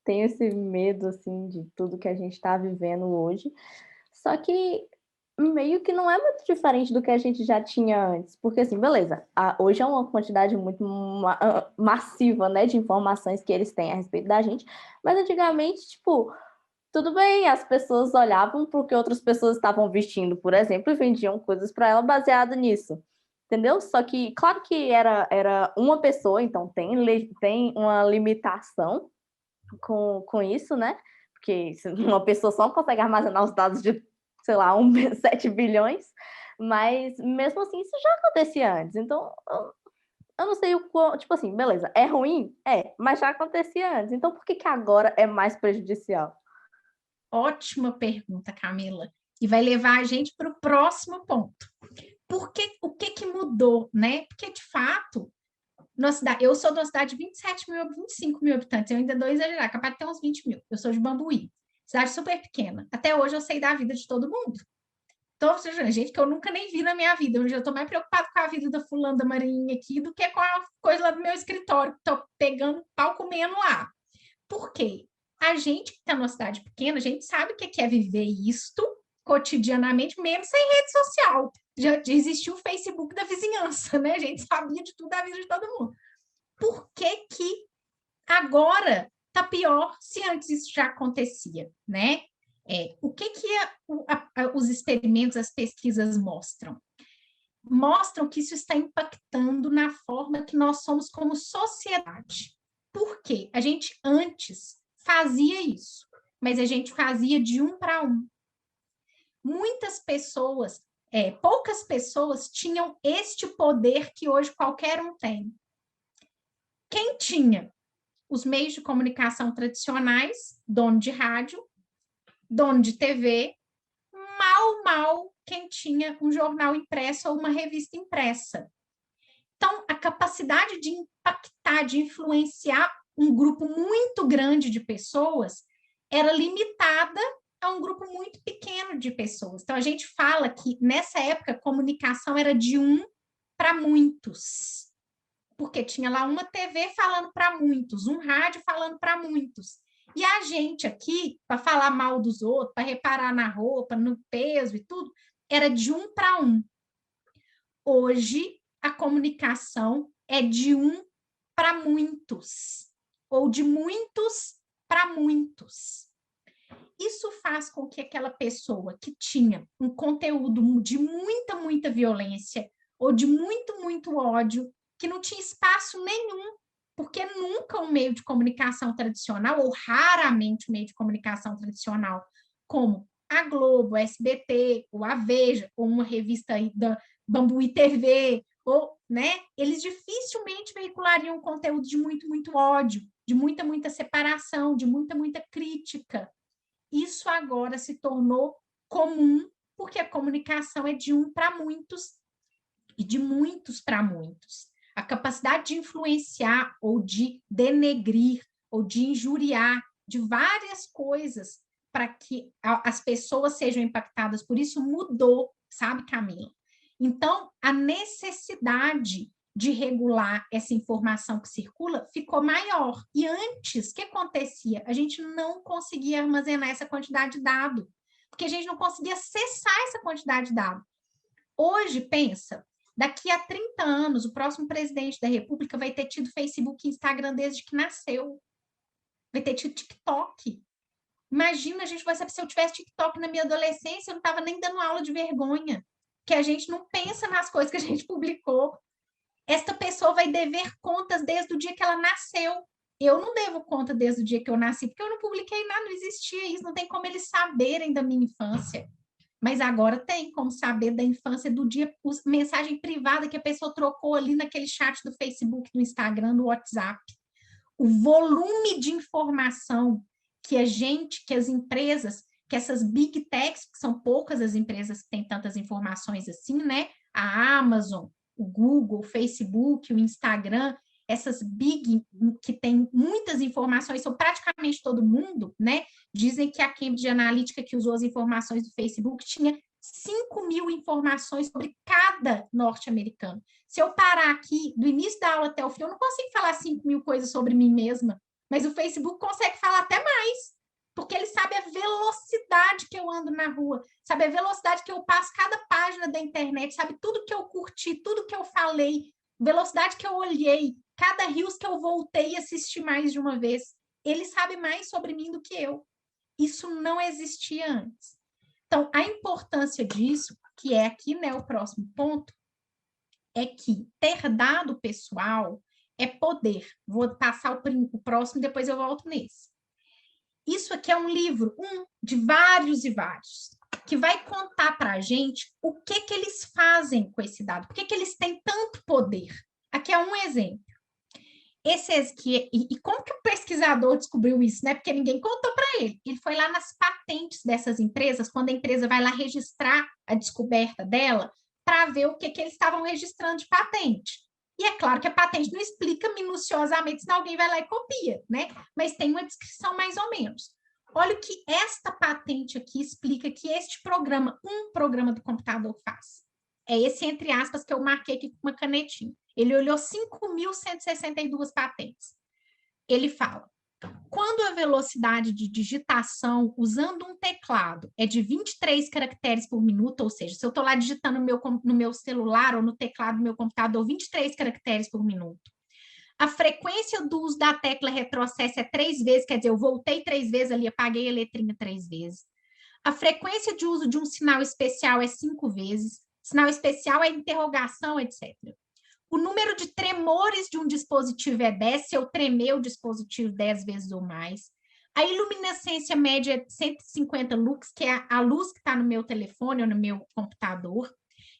tenho esse medo, assim, de tudo que a gente está vivendo hoje, só que meio que não é muito diferente do que a gente já tinha antes. Porque, assim, beleza, hoje é uma quantidade muito massiva, né, de informações que eles têm a respeito da gente, mas antigamente, tipo, tudo bem, as pessoas olhavam para o que outras pessoas estavam vestindo, por exemplo, e vendiam coisas para ela baseado nisso. Entendeu? Só que, claro que era uma pessoa, então tem uma limitação com isso, né? Porque uma pessoa só consegue armazenar os dados de, sei lá, 7 bilhões, mas mesmo assim isso já acontecia antes. Então, eu não sei o quão, tipo assim, beleza, é ruim? É, mas já acontecia antes. Então, por que agora é mais prejudicial? Ótima pergunta, Camila. E vai levar a gente para o próximo ponto. O que mudou, né? Porque, de fato, eu sou de uma cidade de 27 mil, 25 mil habitantes, eu ainda dou exagerar, capaz de ter uns 20 mil. Eu sou de Bambuí, cidade super pequena. Até hoje eu sei da vida de todo mundo. Então, gente que eu nunca nem vi na minha vida, onde eu estou mais preocupado com a vida da fulana da Marinha aqui do que com a coisa lá do meu escritório, que estou pegando pau comendo lá. Por quê? A gente que está numa cidade pequena, a gente sabe o que é viver isto cotidianamente, mesmo sem rede social. Já existia o Facebook da vizinhança, né? A gente sabia de tudo da vida de todo mundo. Por que agora está pior se antes isso já acontecia, né? O que os experimentos, as pesquisas mostram? Mostram que isso está impactando na forma que nós somos como sociedade. Por quê? A gente antes fazia isso, mas a gente fazia de 1 para 1. Muitas pessoas, poucas pessoas tinham este poder que hoje qualquer um tem. Quem tinha? Os meios de comunicação tradicionais, dono de rádio, dono de TV, mal quem tinha um jornal impresso ou uma revista impressa. Então, a capacidade de impactar, de influenciar um grupo muito grande de pessoas era limitada a um grupo muito pequeno de pessoas. Então, a gente fala que, nessa época, a comunicação era de 1 para muitos. Porque tinha lá uma TV falando para muitos, um rádio falando para muitos. E a gente aqui, para falar mal dos outros, para reparar na roupa, no peso e tudo, era de 1 para 1. Hoje, a comunicação é de 1 para muitos, ou de muitos para muitos. Isso faz com que aquela pessoa que tinha um conteúdo de muita violência, ou de muito ódio, que não tinha espaço nenhum, porque nunca um meio de comunicação tradicional, ou raramente um meio de comunicação tradicional, como a Globo, a SBT, ou a Veja, ou uma revista aí da Bambuí TV, ou, né, eles dificilmente veiculariam conteúdo de muito ódio, de muita separação, de muita crítica. Isso agora se tornou comum, porque a comunicação é de 1 para muitos e de muitos para muitos. A capacidade de influenciar ou de denegrir ou de injuriar de várias coisas para que as pessoas sejam impactadas por isso mudou, sabe, Camila? Então, a necessidade de regular essa informação que circula ficou maior. E antes, o que acontecia? A gente não conseguia armazenar essa quantidade de dado, porque a gente não conseguia acessar essa quantidade de dado. Hoje, pensa, daqui a 30 anos, o próximo presidente da República vai ter tido Facebook e Instagram desde que nasceu. Vai ter tido TikTok. Imagina, gente, se eu tivesse TikTok na minha adolescência, eu não estava nem dando aula de vergonha, que a gente não pensa nas coisas que a gente publicou. Esta pessoa vai dever contas desde o dia que ela nasceu. Eu não devo conta desde o dia que eu nasci, porque eu não publiquei nada, não existia isso, não tem como eles saberem da minha infância. Mas agora tem como saber da infância, do dia, mensagem privada que a pessoa trocou ali naquele chat do Facebook, do Instagram, do WhatsApp. O volume de informação que as empresas, que essas big techs, que são poucas as empresas que têm tantas informações assim, né? A Amazon, o Google, o Facebook, o Instagram, essas big que têm muitas informações, são praticamente todo mundo, né? Dizem que a Cambridge Analytica, que usou as informações do Facebook, tinha 5.000 informações sobre cada norte-americano. Se eu parar aqui, do início da aula até o fim, eu não consigo falar 5.000 coisas sobre mim mesma, mas o Facebook consegue falar até mais. porque ele sabe a velocidade que eu ando na rua, sabe a velocidade que eu passo cada página da internet, sabe tudo que eu curti, tudo que eu falei, velocidade que eu olhei, cada reels que eu voltei e assisti mais de uma vez. Ele sabe mais sobre mim do que eu. Isso não existia antes. Então, a importância disso, que é aqui, né, o próximo ponto, é que ter dado pessoal é poder. Vou passar o próximo, depois eu volto nesse. Isso aqui é um livro, de vários e vários, que vai contar para a gente o que eles fazem com esse dado, por que eles têm tanto poder. Aqui é um exemplo. E como que o pesquisador descobriu isso, né? Porque ninguém contou para ele. Ele foi lá nas patentes dessas empresas, quando a empresa vai lá registrar a descoberta dela, para ver o que eles estavam registrando de patente. E é claro que a patente não explica minuciosamente, senão alguém vai lá e copia, né? Mas tem uma descrição mais ou menos. Olha o que esta patente aqui explica que este programa, um programa do computador faz. É esse, entre aspas, que eu marquei aqui com uma canetinha. Ele olhou 5.162 patentes. Ele fala, quando a velocidade de digitação usando um teclado é de 23 caracteres por minuto, ou seja, se eu estou lá digitando no meu celular ou no teclado do meu computador, 23 caracteres por minuto. A frequência do uso da tecla retrocesso é 3 vezes, quer dizer, eu voltei 3 vezes ali, apaguei a letrinha 3 vezes. A frequência de uso de um sinal especial é 5 vezes. Sinal especial é interrogação, etc. O número de tremores de um dispositivo é 10, se eu tremer o dispositivo 10 vezes ou mais. A iluminescência média é 150 lux, que é a luz que está no meu telefone ou no meu computador.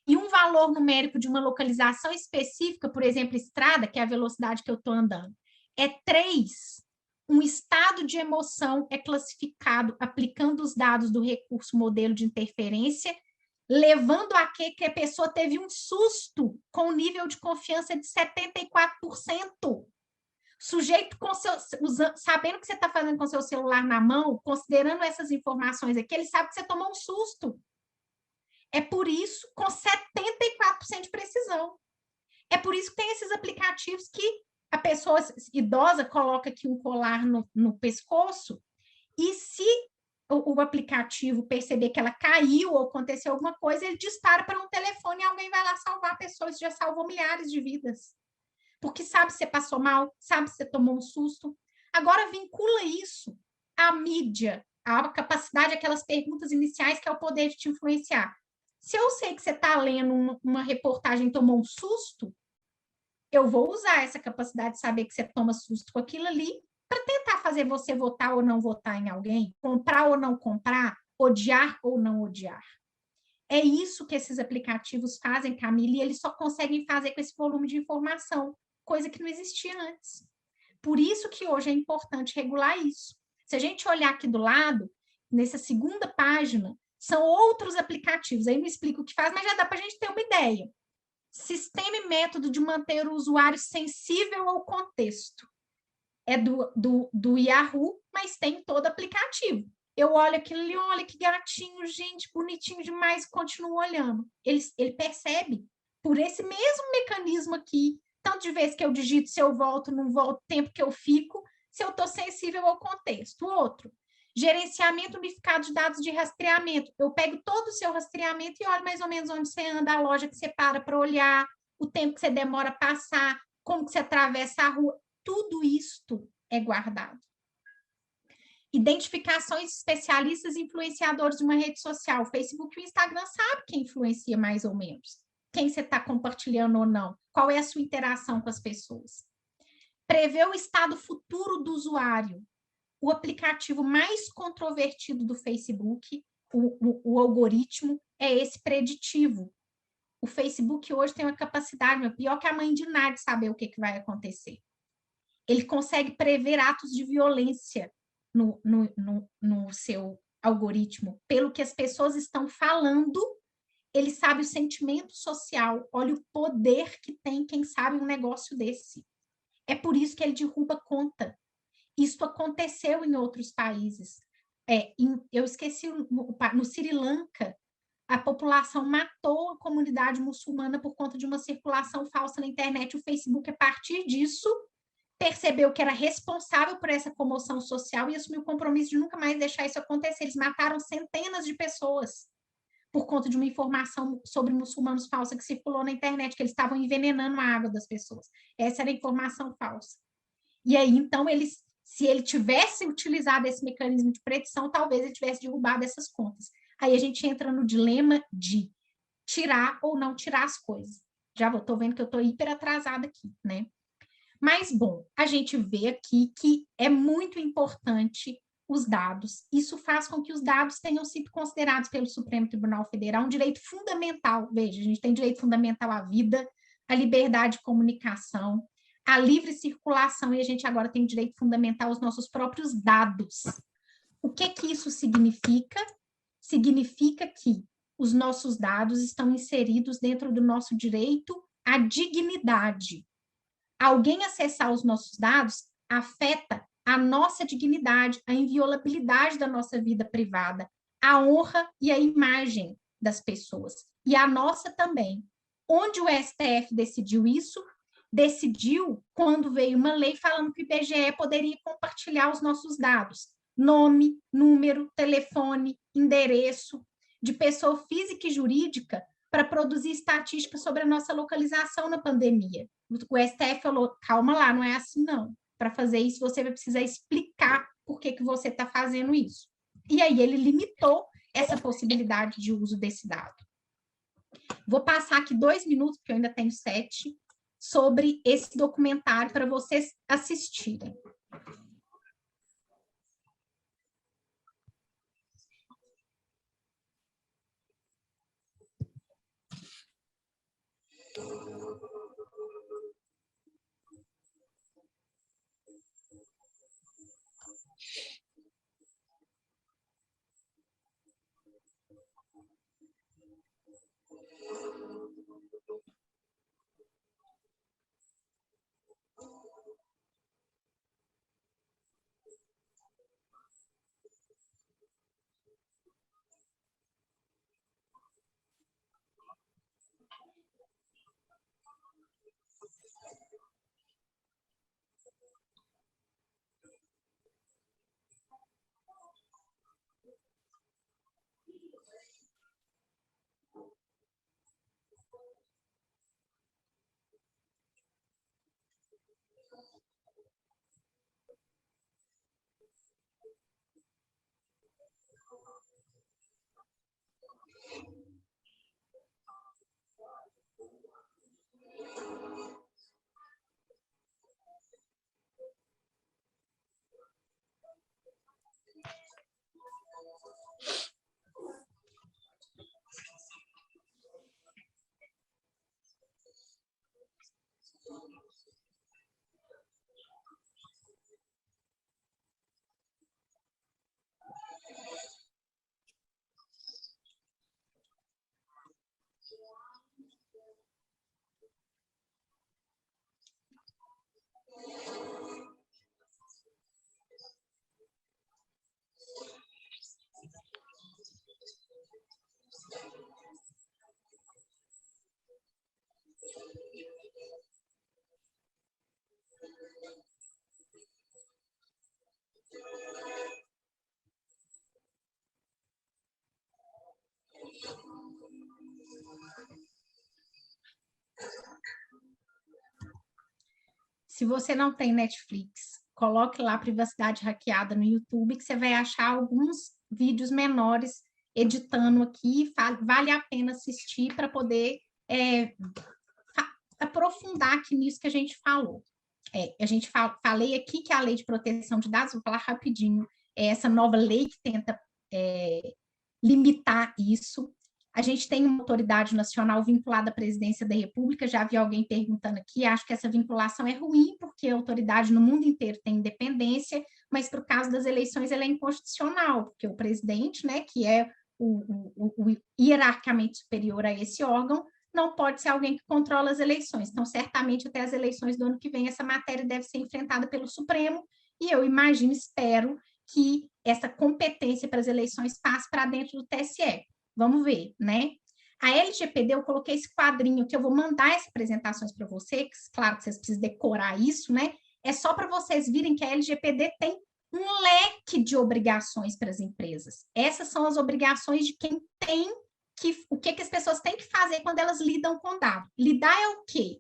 E um valor numérico de uma localização específica, por exemplo, estrada, que é a velocidade que eu estou andando, é 3. Um estado de emoção é classificado aplicando os dados do recurso modelo de interferência, levando a que a pessoa teve um susto com um nível de confiança de 74%. Sujeito sabendo o que você está fazendo com seu celular na mão, considerando essas informações aqui, ele sabe que você tomou um susto. É por isso, com 74% de precisão. É por isso que tem esses aplicativos que a pessoa idosa coloca aqui um colar no pescoço e se o aplicativo perceber que ela caiu ou aconteceu alguma coisa, ele dispara para um telefone e alguém vai lá salvar a pessoa. Isso já salvou milhares de vidas. Porque sabe se você passou mal, sabe se você tomou um susto. Agora vincula isso à mídia, à capacidade, aquelas perguntas iniciais que é o poder de te influenciar. Se eu sei que você está lendo uma reportagem e tomou um susto, eu vou usar essa capacidade de saber que você toma susto com aquilo ali para tentar fazer você votar ou não votar em alguém, comprar ou não comprar, odiar ou não odiar. É isso que esses aplicativos fazem, Camila, e eles só conseguem fazer com esse volume de informação, coisa que não existia antes. Por isso que hoje é importante regular isso. Se a gente olhar aqui do lado, nessa segunda página, são outros aplicativos. Aí não explico o que faz, mas já dá para a gente ter uma ideia. Sistema e método de manter o usuário sensível ao contexto. É do Yahoo, mas tem todo aplicativo. Eu olho aquilo ali, olha que gatinho, gente, bonitinho demais, continuo olhando. Ele percebe, por esse mesmo mecanismo aqui, tanto de vezes que eu digito, se eu volto, não volto, tempo que eu fico, se eu estou sensível ao contexto. Outro, gerenciamento unificado de dados de rastreamento. Eu pego todo o seu rastreamento e olho mais ou menos onde você anda, a loja que você para olhar, o tempo que você demora a passar, como que você atravessa a rua. Tudo isto é guardado. Identificações especialistas e influenciadores de uma rede social. O Facebook e o Instagram sabem quem influencia mais ou menos. Quem você está compartilhando ou não. Qual é a sua interação com as pessoas. Prever o estado futuro do usuário. O aplicativo mais controvertido do Facebook, o algoritmo, é esse preditivo. O Facebook hoje tem uma capacidade, pior que a mãe de nada, de saber o que vai acontecer. Ele consegue prever atos de violência no seu algoritmo. Pelo que as pessoas estão falando, ele sabe o sentimento social. Olha o poder que tem quem sabe um negócio desse. É por isso que ele derruba conta. Isso aconteceu em outros países. Eu esqueci, no Sri Lanka, a população matou a comunidade muçulmana por conta de uma circulação falsa na internet. O Facebook, a partir disso, percebeu que era responsável por essa comoção social e assumiu o compromisso de nunca mais deixar isso acontecer. Eles mataram centenas de pessoas por conta de uma informação sobre muçulmanos falsa que circulou na internet, que eles estavam envenenando a água das pessoas. Essa era a informação falsa. E aí, então, se ele tivesse utilizado esse mecanismo de predição, talvez ele tivesse derrubado essas contas. Aí a gente entra no dilema de tirar ou não tirar as coisas. Já estou vendo que eu estou hiper atrasada aqui, né? Mas, bom, a gente vê aqui que é muito importante os dados. Isso faz com que os dados tenham sido considerados pelo Supremo Tribunal Federal um direito fundamental. Veja, a gente tem direito fundamental à vida, à liberdade de comunicação, à livre circulação, e a gente agora tem direito fundamental aos nossos próprios dados. O que isso significa? Significa que os nossos dados estão inseridos dentro do nosso direito à dignidade. Alguém acessar os nossos dados afeta a nossa dignidade, a inviolabilidade da nossa vida privada, a honra e a imagem das pessoas. E a nossa também. Onde o STF decidiu isso? Decidiu quando veio uma lei falando que o IBGE poderia compartilhar os nossos dados. Nome, número, telefone, endereço, de pessoa física e jurídica, para produzir estatísticas sobre a nossa localização na pandemia. O STF falou, calma lá, não é assim não. Para fazer isso, você vai precisar explicar por que você está fazendo isso. E aí ele limitou essa possibilidade de uso desse dado. Vou passar aqui 2 minutos, porque eu ainda tenho 7, sobre esse documentário para vocês assistirem. Se você não tem Netflix, coloque lá Privacidade Hackeada no YouTube, que você vai achar alguns vídeos menores editando aqui. Vale a pena assistir para poder aprofundar aqui nisso que a gente falou. Falei aqui que a Lei de Proteção de Dados, vou falar rapidinho, é essa nova lei que tenta limitar isso. A gente tem uma autoridade nacional vinculada à presidência da República, já vi alguém perguntando aqui, acho que essa vinculação é ruim, porque a autoridade no mundo inteiro tem independência, mas para o caso das eleições ela é inconstitucional, porque o presidente, né, que é o hierarquicamente superior a esse órgão, não pode ser alguém que controla as eleições. Então, certamente, até as eleições do ano que vem, essa matéria deve ser enfrentada pelo Supremo, e eu imagino, espero, que essa competência para as eleições passe para dentro do TSE. Vamos ver, né? A LGPD, eu coloquei esse quadrinho que eu vou mandar essas apresentações para vocês, claro que vocês precisam decorar isso, né? é só para vocês virem que a LGPD tem um leque de obrigações para as empresas. Essas são as obrigações de quem tem o que as pessoas têm que fazer quando elas lidam com dado. Lidar é o quê?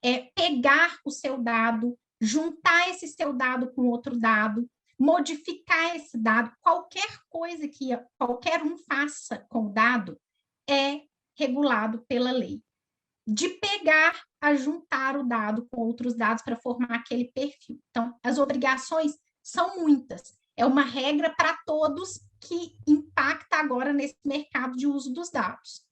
É pegar o seu dado, juntar esse seu dado com outro dado, modificar esse dado, qualquer coisa que qualquer um faça com o dado é regulado pela lei. De pegar a juntar o dado com outros dados para formar aquele perfil. Então, as obrigações são muitas. É uma regra para todos que impacta agora nesse mercado de uso dos dados.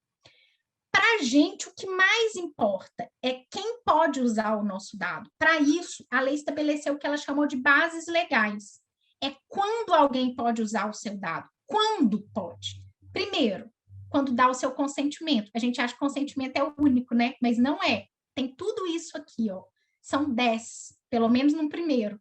Para a gente, o que mais importa é quem pode usar o nosso dado. Para isso, a lei estabeleceu o que ela chamou de bases legais. É quando alguém pode usar o seu dado. Quando pode? Primeiro, quando dá o seu consentimento. A gente acha que consentimento é o único, né? Mas não é. Tem tudo isso aqui, ó. São 10, pelo menos no primeiro,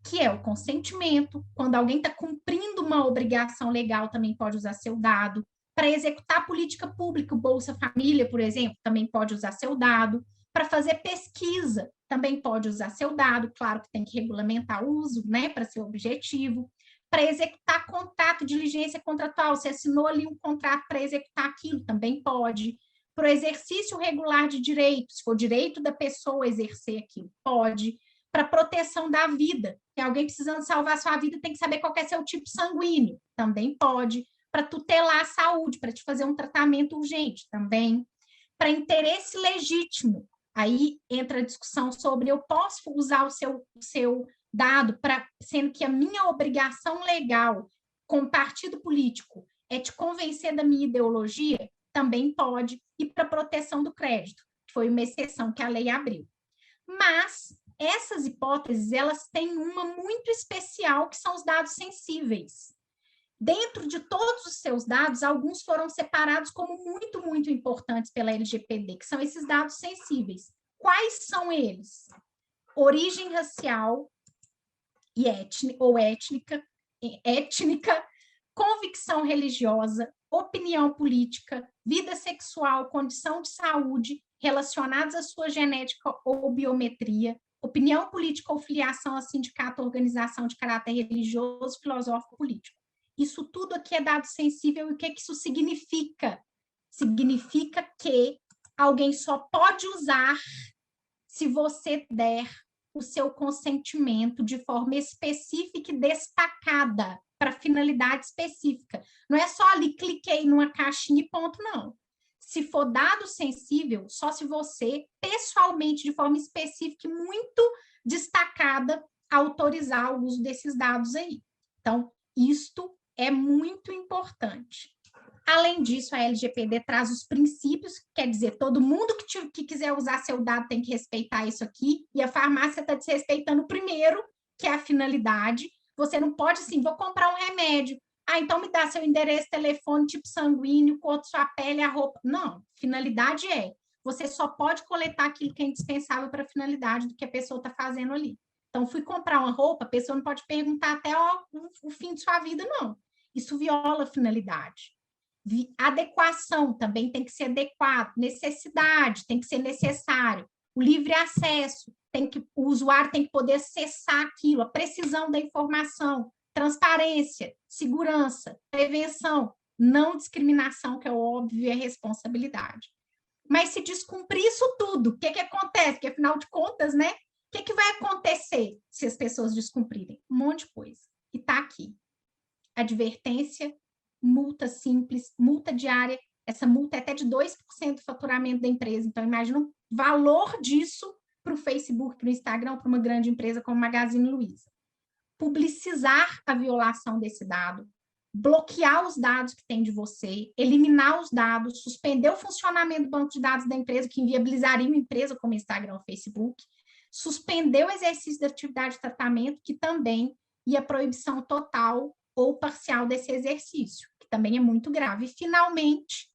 que é o consentimento. Quando alguém está cumprindo uma obrigação legal, também pode usar seu dado. Para executar política pública, o Bolsa Família, por exemplo, também pode usar seu dado. Para fazer pesquisa, também pode usar seu dado. Claro que tem que regulamentar o uso, né, para ser objetivo. Para executar contrato, diligência contratual, você assinou ali um contrato para executar aquilo, também pode. Para o exercício regular de direitos, se for direito da pessoa exercer aquilo, pode. Para proteção da vida, se alguém precisando salvar sua vida tem que saber qual é seu tipo sanguíneo, também pode. Para tutelar a saúde, para te fazer um tratamento urgente, também. Para interesse legítimo, aí entra a discussão sobre eu posso usar o seu dado, sendo que a minha obrigação legal com partido político é te convencer da minha ideologia, também pode, e para proteção do crédito, que foi uma exceção que a lei abriu. Mas essas hipóteses, elas têm uma muito especial, que são os dados sensíveis. Dentro de todos os seus dados, alguns foram separados como muito, muito importantes pela LGPD, que são esses dados sensíveis. Quais são eles? Origem racial e étnica, convicção religiosa, opinião política, vida sexual, condição de saúde, relacionados à sua genética ou biometria, opinião política ou filiação a sindicato ou organização de caráter religioso, filosófico, político. Isso tudo aqui é dado sensível, e o que isso significa? Significa que alguém só pode usar se você der o seu consentimento de forma específica e destacada para finalidade específica. Não é só ali, cliquei numa caixinha e ponto, não. Se for dado sensível, só se você, pessoalmente, de forma específica e muito destacada, autorizar o uso desses dados aí. Então, isto é muito importante. Além disso, a LGPD traz os princípios, quer dizer, todo mundo que quiser usar seu dado tem que respeitar isso aqui, e a farmácia está desrespeitando o primeiro, que é a finalidade. Você não pode, assim, vou comprar um remédio, então me dá seu endereço, telefone, tipo sanguíneo, cor de sua pele, a roupa. Não, finalidade você só pode coletar aquilo que é indispensável para a finalidade do que a pessoa está fazendo ali. Então, fui comprar uma roupa, a pessoa não pode perguntar até o fim de sua vida, não. Isso viola a finalidade. Adequação também tem que ser adequado, necessidade tem que ser necessário, o livre acesso, o usuário tem que poder acessar aquilo, a precisão da informação, transparência, segurança, prevenção, não discriminação, que é óbvio, e a responsabilidade. Mas se descumprir isso tudo, o que acontece? Porque, afinal de contas, né? O que vai acontecer se as pessoas descumprirem? Um monte de coisa. E está aqui. Advertência, multa simples, multa diária, essa multa é até de 2% do faturamento da empresa, então imagina o valor disso para o Facebook, para o Instagram, para uma grande empresa como Magazine Luiza. Publicizar a violação desse dado, bloquear os dados que tem de você, eliminar os dados, suspender o funcionamento do banco de dados da empresa, que inviabilizaria uma empresa como Instagram ou Facebook, suspender o exercício da atividade de tratamento, que também, e a proibição total ou parcial desse exercício, que também é muito grave. E, finalmente,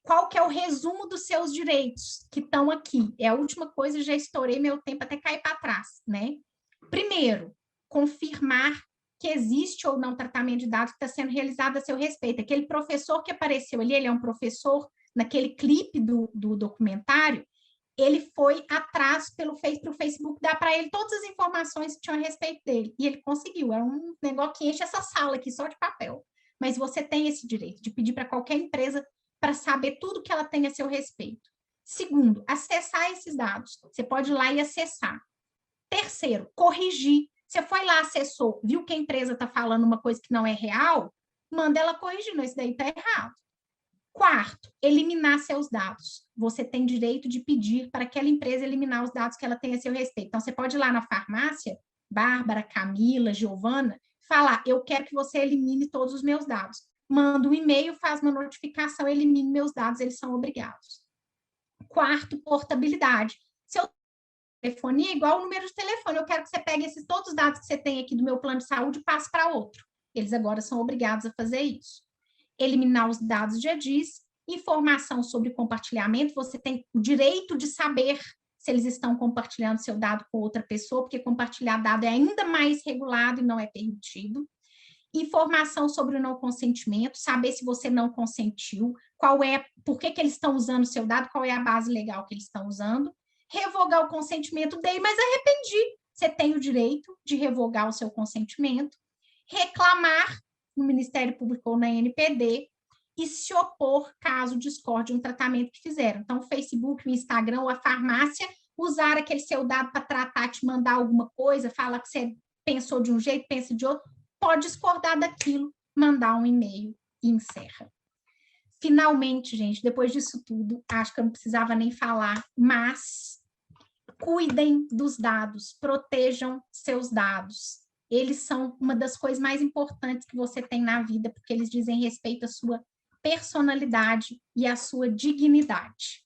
qual que é o resumo dos seus direitos que estão aqui? É a última coisa, já estourei meu tempo até cair para trás, né? Primeiro, confirmar que existe ou não tratamento de dados que está sendo realizado a seu respeito. Aquele professor que apareceu ali, ele é um professor, naquele clipe do documentário, ele foi atrás pro Facebook dar para ele todas as informações que tinham a respeito dele. E ele conseguiu. É um negócio que enche essa sala aqui só de papel. Mas você tem esse direito de pedir para qualquer empresa para saber tudo que ela tem a seu respeito. Segundo, acessar esses dados. Você pode ir lá e acessar. Terceiro, corrigir. Você foi lá, acessou, viu que a empresa está falando uma coisa que não é real, manda ela corrigir. Não, isso daí está errado. Quarto, eliminar seus dados. Você tem direito de pedir para aquela empresa eliminar os dados que ela tem a seu respeito. Então, você pode ir lá na farmácia, Bárbara, Camila, Giovana, falar, eu quero que você elimine todos os meus dados. Manda um e-mail, faz uma notificação, elimine meus dados, eles são obrigados. Quarto, portabilidade. Seu telefone é igual o número de telefone. Eu quero que você pegue todos os dados que você tem aqui do meu plano de saúde e passe para outro. Eles agora são obrigados a fazer isso. Eliminar os dados de ADIS, informação sobre compartilhamento, você tem o direito de saber se eles estão compartilhando seu dado com outra pessoa, porque compartilhar dado é ainda mais regulado e não é permitido. Informação sobre o não consentimento, saber se você não consentiu, por que eles estão usando o seu dado, qual é a base legal que eles estão usando. Revogar o consentimento dele, mas arrependi. Você tem o direito de revogar o seu consentimento. Reclamar no Ministério Público ou na NPD e se opor caso discorde um tratamento que fizeram. Então, o Facebook, o Instagram ou a farmácia usar aquele seu dado para tratar, te mandar alguma coisa, falar que você pensou de um jeito, pensa de outro, pode discordar daquilo, mandar um e-mail e encerra. Finalmente, gente, depois disso tudo, acho que eu não precisava nem falar, mas cuidem dos dados, protejam seus dados. Eles são uma das coisas mais importantes que você tem na vida, porque eles dizem respeito à sua personalidade e à sua dignidade.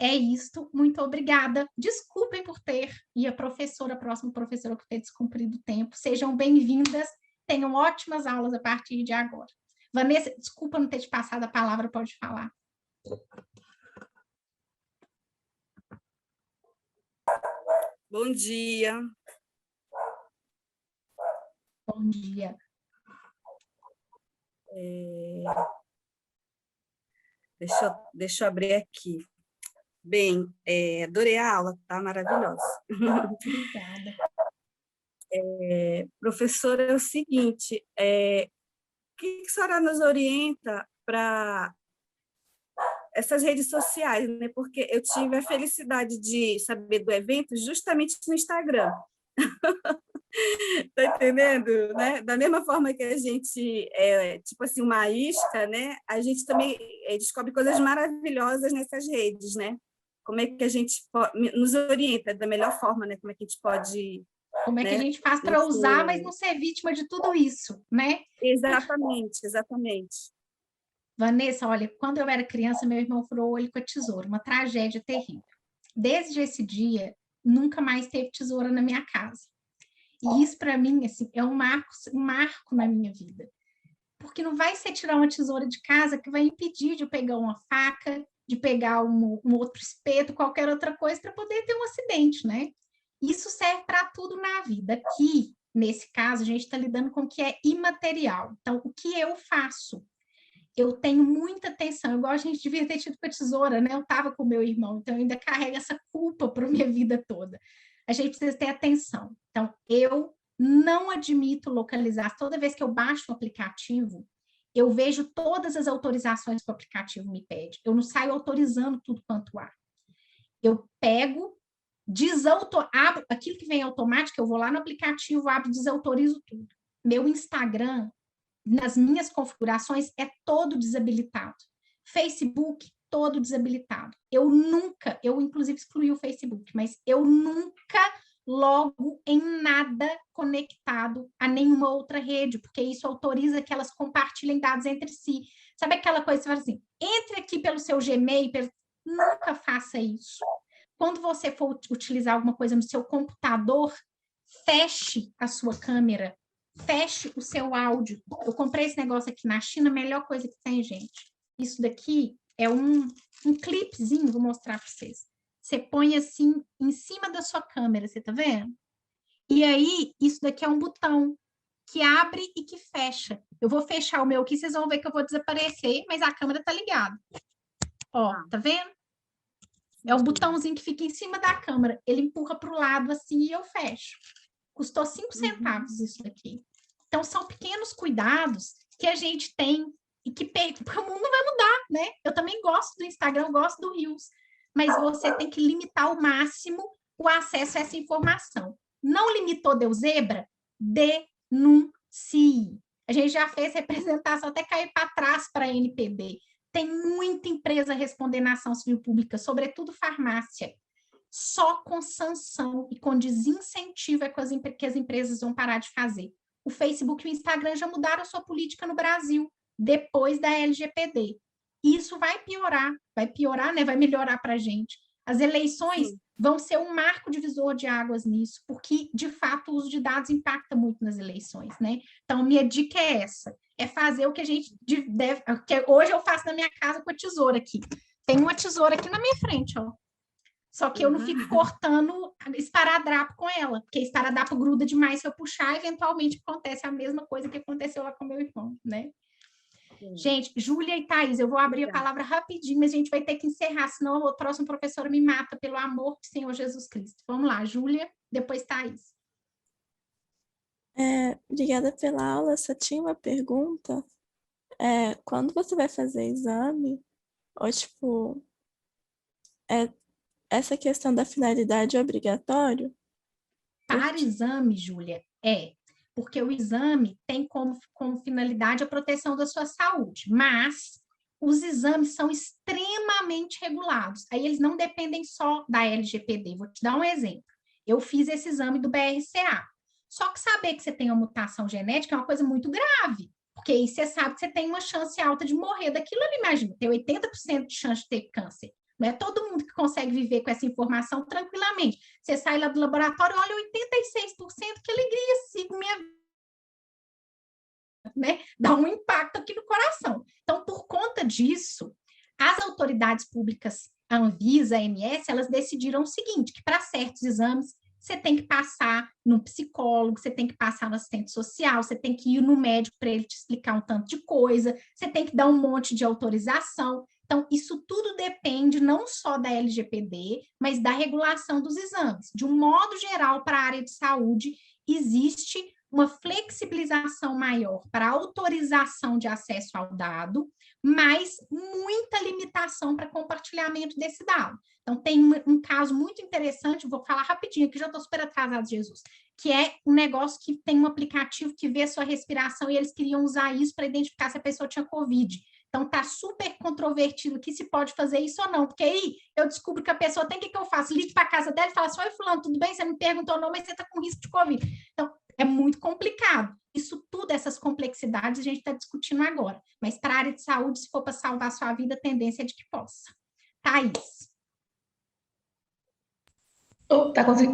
É isto, muito obrigada. Desculpem por a próxima professora por ter descumprido o tempo. Sejam bem-vindas, tenham ótimas aulas a partir de agora. Vanessa, desculpa não ter te passado a palavra, pode falar. Bom dia. Bom dia. Deixa eu abrir aqui. Bem, adorei a aula, tá maravilhosa. Obrigada. Professora, é o seguinte, o que a senhora nos orienta para essas redes sociais, né? Porque eu tive a felicidade de saber do evento justamente no Instagram. Tá entendendo, né? Da mesma forma que a gente tipo assim, uma isca, né? A gente também descobre coisas maravilhosas nessas redes, né? Como é que a gente nos orienta da melhor forma, né? Como é que a gente pode... Como é que a gente faz para usar, mas não ser vítima de tudo isso, né? Exatamente, exatamente. Vanessa, olha, quando eu era criança, meu irmão furou o olho com a tesoura, uma tragédia terrível. Desde esse dia, nunca mais teve tesoura na minha casa. E isso, para mim, assim, é um marco na minha vida. Porque não vai ser tirar uma tesoura de casa que vai impedir de eu pegar uma faca, de pegar um outro espeto, qualquer outra coisa, para poder ter um acidente, né? Isso serve para tudo na vida. Aqui, nesse caso, a gente está lidando com o que é imaterial. Então, o que eu faço? Eu tenho muita atenção, igual a gente devia ter tido com a tesoura, né? Eu estava com o meu irmão, então eu ainda carrego essa culpa para a minha vida toda. A gente precisa ter atenção. Então, eu não admito localizar. Toda vez que eu baixo o aplicativo, eu vejo todas as autorizações que o aplicativo me pede. Eu não saio autorizando tudo quanto há. Eu pego, abro aquilo que vem automático, eu vou lá no aplicativo, abro, desautorizo tudo. Meu Instagram, nas minhas configurações, é todo desabilitado. Facebook, todo desabilitado. Eu inclusive excluí o Facebook, mas eu nunca logo em nada conectado a nenhuma outra rede, porque isso autoriza que elas compartilhem dados entre si. Sabe aquela coisa que você fala assim, entre aqui pelo seu Gmail, nunca faça isso. Quando você for utilizar alguma coisa no seu computador, feche a sua câmera, feche o seu áudio. Eu comprei esse negócio aqui na China, a melhor coisa que tem, gente. Isso daqui é um clipezinho, vou mostrar para vocês. Você põe assim, em cima da sua câmera, você tá vendo? E aí, isso daqui é um botão que abre e que fecha. Eu vou fechar o meu aqui, vocês vão ver que eu vou desaparecer, mas a câmera tá ligada. Ó, tá vendo? É o botãozinho que fica em cima da câmera. Ele empurra para o lado assim e eu fecho. Custou 5 centavos isso daqui. Então, são pequenos cuidados que a gente tem e que porque o mundo vai mudar, né? Eu também gosto do Instagram, gosto do Reels, mas você tem que limitar ao máximo o acesso a essa informação. Não limitou, deu zebra? Denuncie. A gente já fez representação até cair para trás para a NPB. Tem muita empresa respondendo à ação civil pública, sobretudo farmácia. Só com sanção e com desincentivo é que as empresas vão parar de fazer. O Facebook e o Instagram já mudaram a sua política no Brasil, depois da LGPD. Isso vai piorar, né? Vai melhorar para a gente. As eleições vão ser um marco divisor de águas nisso, porque, de fato, o uso de dados impacta muito nas eleições, né? Então, minha dica é essa, é fazer o que a gente deve... Que hoje eu faço na minha casa com a tesoura aqui. Tem uma tesoura aqui na minha frente, ó. Só que eu não fico cortando esparadrapo com ela, porque esparadrapo gruda demais se eu puxar, eventualmente acontece a mesma coisa que aconteceu lá com meu irmão, né? Sim. Gente, Júlia e Thaís, eu vou abrir a palavra rapidinho, mas a gente vai ter que encerrar, senão o próximo professor me mata, pelo amor do Senhor Jesus Cristo. Vamos lá, Júlia, depois Thaís. Obrigada pela aula, só tinha uma pergunta. Quando você vai fazer exame, ou tipo, essa questão da finalidade é obrigatório? Para exame, Júlia, porque o exame tem como finalidade a proteção da sua saúde, mas os exames são extremamente regulados. Aí eles não dependem só da LGPD. Vou te dar um exemplo. Eu fiz esse exame do BRCA. Só que saber que você tem uma mutação genética é uma coisa muito grave, porque aí você sabe que você tem uma chance alta de morrer daquilo ali. Imagina, tem 80% de chance de ter câncer. Não é todo mundo que consegue viver com essa informação tranquilamente. Você sai lá do laboratório, olha, 86%, que alegria, sigo minha vida. Né? Dá um impacto aqui no coração. Então, por conta disso, as autoridades públicas, a Anvisa, a ANS, elas decidiram o seguinte, que para certos exames, você tem que passar no psicólogo, você tem que passar no assistente social, você tem que ir no médico para ele te explicar um tanto de coisa, você tem que dar um monte de autorização. Então, isso tudo depende não só da LGPD, mas da regulação dos exames. De um modo geral, para a área de saúde, existe uma flexibilização maior para a autorização de acesso ao dado, mas muita limitação para compartilhamento desse dado. Então, tem um caso muito interessante, vou falar rapidinho, que já estou super atrasada, Jesus, que é um negócio que tem um aplicativo que vê a sua respiração e eles queriam usar isso para identificar se a pessoa tinha Covid. Então, está super controvertido que se pode fazer isso ou não, porque aí eu descubro que a pessoa tem, o que eu faço? Ligo para a casa dela e falo assim, oi, fulano, tudo bem? Você me perguntou não, mas você está com risco de Covid. Então, é muito complicado. Isso tudo, essas complexidades, a gente está discutindo agora. Mas para a área de saúde, se for para salvar a sua vida, a tendência é de que possa. Thaís.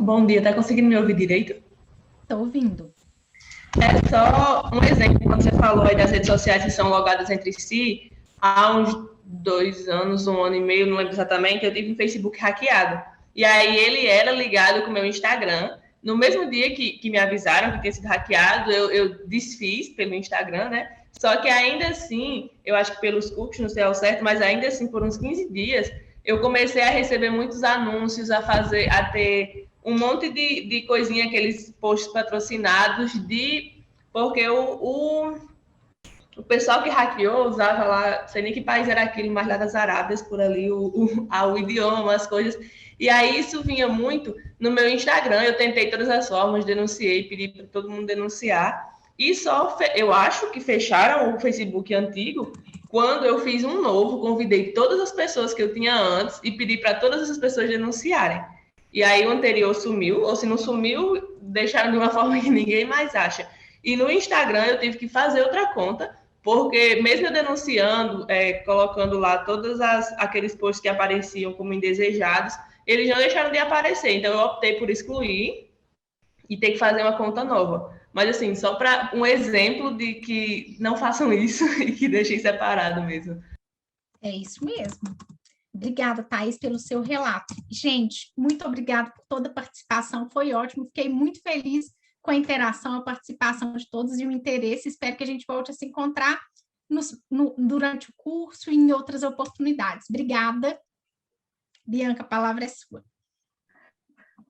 Bom dia, tá conseguindo me ouvir direito? Estou ouvindo. É só um exemplo, quando você falou aí das redes sociais que são logadas entre si, há uns 2 anos, 1 ano e meio, não lembro exatamente, eu tive um Facebook hackeado. E aí ele era ligado com o meu Instagram. No mesmo dia que me avisaram que tinha sido hackeado, eu desfiz pelo Instagram, né? Só que ainda assim, eu acho que pelos cookies, não sei ao certo, mas ainda assim, por uns 15 dias, eu comecei a receber muitos anúncios, a ter um monte de coisinha, aqueles posts patrocinados, porque o pessoal que hackeou usava lá, não sei nem que país era aquele, mas lá das Arábias, por ali, o idioma, as coisas. E aí isso vinha muito no meu Instagram, eu tentei todas as formas, denunciei, pedi para todo mundo denunciar, e eu acho que fecharam o Facebook antigo, quando eu fiz um novo, convidei todas as pessoas que eu tinha antes e pedi para todas essas pessoas denunciarem. E aí o anterior sumiu, ou se não sumiu, deixaram de uma forma que ninguém mais acha. E no Instagram eu tive que fazer outra conta, porque mesmo eu denunciando, colocando lá todos aqueles posts que apareciam como indesejados, eles não deixaram de aparecer. Então eu optei por excluir e ter que fazer uma conta nova. Mas assim, só para um exemplo de que não façam isso e que deixem separado mesmo. É isso mesmo. Obrigada, Thaís, pelo seu relato. Gente, muito obrigada por toda a participação, foi ótimo, fiquei muito feliz com a interação, a participação de todos e o interesse, espero que a gente volte a se encontrar durante o curso e em outras oportunidades. Obrigada. Bianca, a palavra é sua.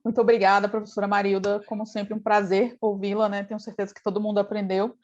Muito obrigada, professora Marilda. Como sempre, um prazer ouvi-la, né? Tenho certeza que todo mundo aprendeu.